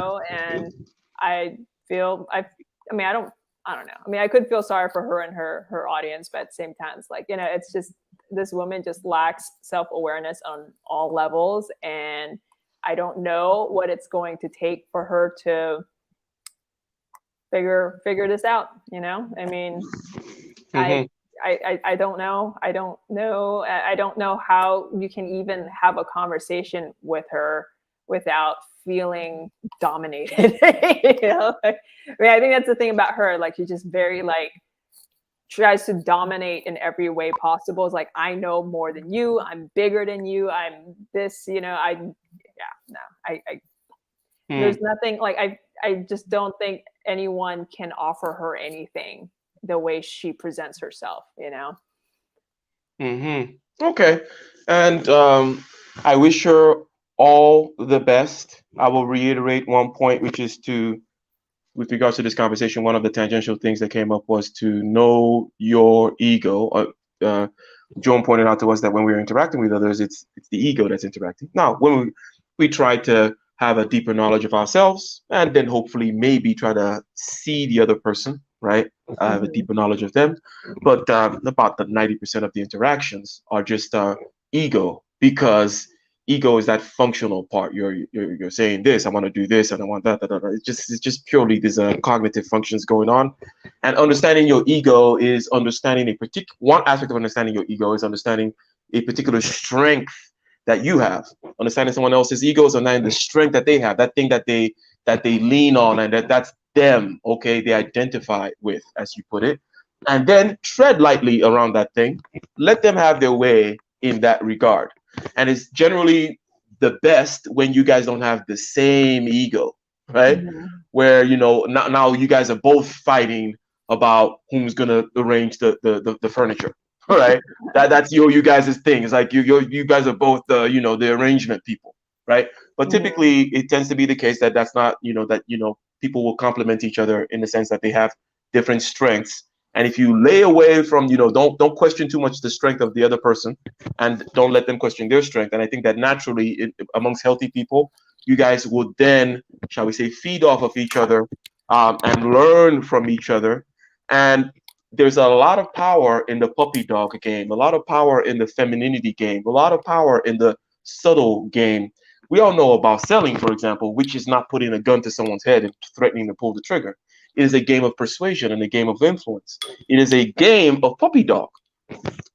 don't know. I mean, I could feel sorry for her and her audience, but at the same time, it's like, it's just, this woman just lacks self-awareness on all levels. And I don't know what it's going to take for her to figure this out. I mean, I don't know. I don't know how you can even have a conversation with her without feeling dominated. I think that's the thing about her. Like, she's just very tries to dominate in every way possible. It's like, I know more than you. I'm bigger than you. I'm this. There's nothing I just don't think anyone can offer her anything the way she presents herself, Okay. And I wish her all the best. I will reiterate one point, which is with regards to this conversation, one of the tangential things that came up was to know your ego. Joan pointed out to us that when we're interacting with others, it's the ego that's interacting. Now, when we try to have a deeper knowledge of ourselves, and then hopefully maybe try to see the other person, right? I have a deeper knowledge of them, but about the 90% of the interactions are just ego, because ego is that functional part. You're saying this, I want to do this, and I want that. It's just purely these cognitive functions going on, and understanding your ego is understanding a particular one aspect of understanding your ego is understanding a particular strength that you have. Understanding someone else's ego is understanding the strength that they have, that thing that they lean on, and that's them. Okay, they identify with, as you put it, and then tread lightly around that thing. Let them have their way in that regard. And it's generally the best when you guys don't have the same ego, right? Where now you guys are both fighting about who's gonna arrange the furniture, right? That's you guys' thing. It's like you guys are both the arrangement people, right? But typically it tends to be the case that that's not that people will complement each other in the sense that they have different strengths. And if you lay away from don't question too much the strength of the other person, and don't let them question their strength. And I think that naturally amongst healthy people, you guys will then, shall we say, feed off of each other, and learn from each other. And there's a lot of power in the puppy dog game, a lot of power in the femininity game, a lot of power in the subtle game. We all know about selling, for example, which is not putting a gun to someone's head and threatening to pull the trigger. It is a game of persuasion and a game of influence. It is a game of puppy dog.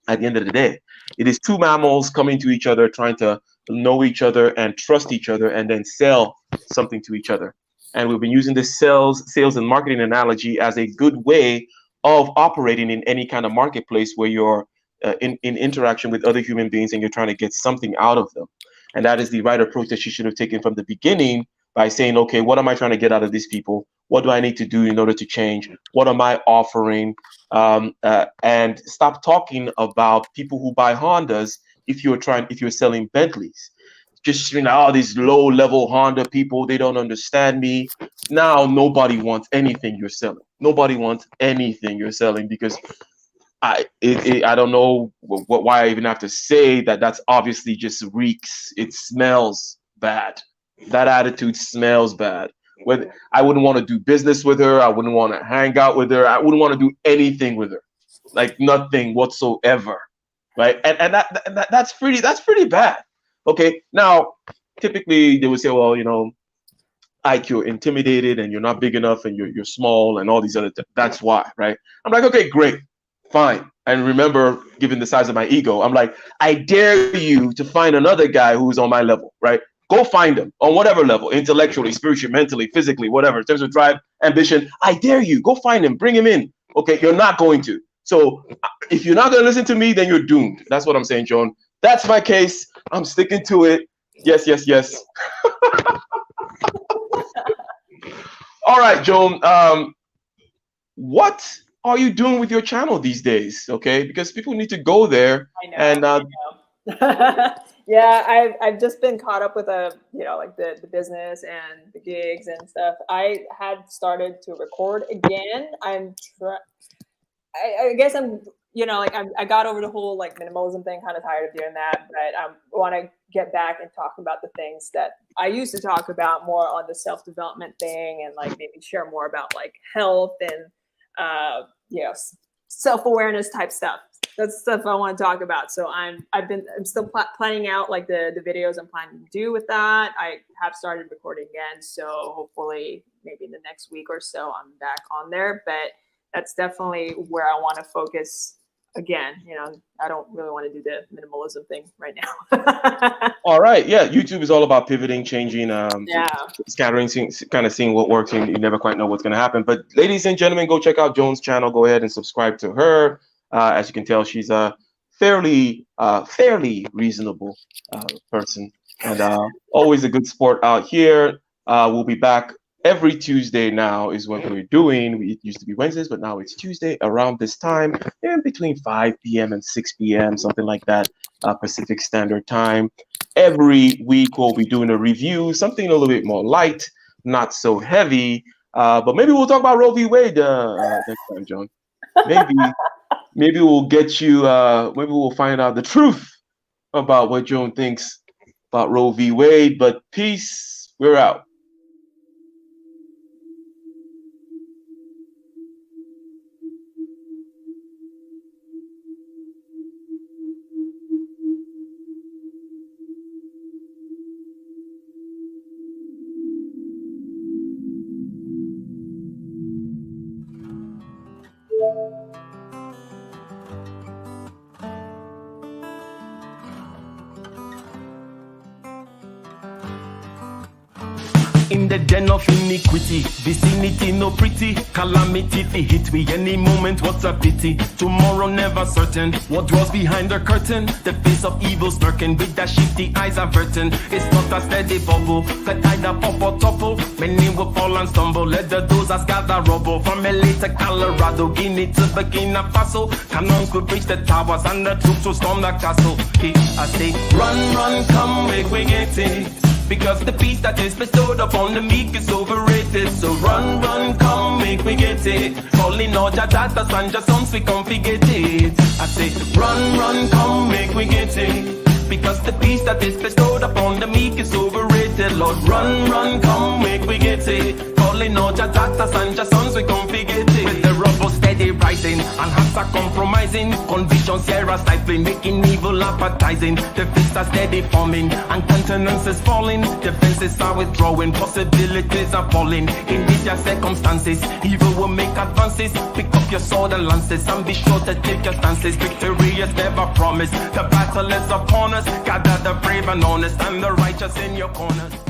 At the end of the day, it is two mammals coming to each other, trying to know each other and trust each other, and then sell something to each other. And we've been using this sales and marketing analogy as a good way of operating in any kind of marketplace where you're in interaction with other human beings and you're trying to get something out of them. And that is the right approach that she should have taken from the beginning, by saying, okay, what am I trying to get out of these people? What do I need to do in order to change? What am I offering? And stop talking about people who buy Hondas if you're selling Bentleys. Just these low-level Honda people, they don't understand me. Now nobody wants anything you're selling. Nobody wants anything you're selling, because I don't know why I even have to say that. That's obviously just reeks. It smells bad. That attitude smells bad. Whether I wouldn't want to do business with her, I wouldn't want to hang out with her, I wouldn't want to do anything with her, like nothing whatsoever, right? And that's pretty bad. Okay, now typically they would say, well, Ike, you're intimidated and you're not big enough and you're small and all these other things. That's why, right? I'm like, okay, great, fine. And remember, given the size of my ego, I'm like, I dare you to find another guy who's on my level, right? Go find him on whatever level, intellectually, spiritually, mentally, physically, whatever, in terms of drive, ambition. I dare you. Go find him. Bring him in. Okay, you're not going to. So if you're not going to listen to me, then you're doomed. That's what I'm saying, Joan. That's my case. I'm sticking to it. Yes, yes, yes. All right, Joan. What are you doing with your channel these days? Okay, because people need to go there. I know. Yeah, I've just been caught up with like the business and the gigs and stuff. I had started to record again. I guess I got over the whole like minimalism thing, kind of tired of doing that, but I want to get back and talk about the things that I used to talk about more on the self-development thing, and like maybe share more about like health and self-awareness type stuff. That's stuff I want to talk about. So I'm still planning out like the videos I'm planning to do with that. I have started recording again, so hopefully maybe in the next week or so I'm back on there. But that's definitely where I want to focus again. I don't really want to do the minimalism thing right now. All right, yeah, YouTube is all about pivoting, changing, scattering, kind of seeing what works, and you never quite know what's going to happen. But ladies and gentlemen, go check out Joan's channel. Go ahead and subscribe to her. As you can tell, she's a fairly reasonable person, and always a good sport out here. We'll be back every Tuesday now is what we're doing. It used to be Wednesdays, but now it's Tuesday around this time, in between 5 p.m. and 6 p.m., something like that, Pacific Standard Time. Every week we'll be doing a review, something a little bit more light, not so heavy, but maybe we'll talk about Roe v. Wade next time, Joan. Maybe we'll get you, maybe we'll find out the truth about what Joan thinks about Roe v. Wade. But peace, we're out. in the den of iniquity. Vicinity no pretty, calamity fi hit we any moment. What's a pity? Tomorrow never certain. What dwells behind the curtain? The face of evil smirking with that shifty eyes averting. It's not a steady bubble, that either pop or topple. Many will fall and stumble. Let the dozers gather rubble. From LA to Colorado, Guinea to Burkina Faso. Cannons could reach the towers and the troops will storm the castle. I say, run, run, come, make we get it. Because the peace that is bestowed upon the meek is overrated. So run, run, come, make we get it. Calling all your daughters and your sons, we come forget it. I say, run, run, come, make we get it. Because the peace that is bestowed upon the meek is overrated. Lord, run, run, come, make we get it. Calling all your daughters and your sons, we come forget it. With the rubble steady rising, and hearts are compromising. Convictions here are stifling, making evil appetizing. The fists are steady forming, and countenance is falling. Defenses are withdrawing, possibilities are falling. In these circumstances, evil will make advances. Pick up your sword and lances, and be sure to take your stances. Victory is never promised, the battle is upon us. Gather the brave and honest, and the righteous in your corners.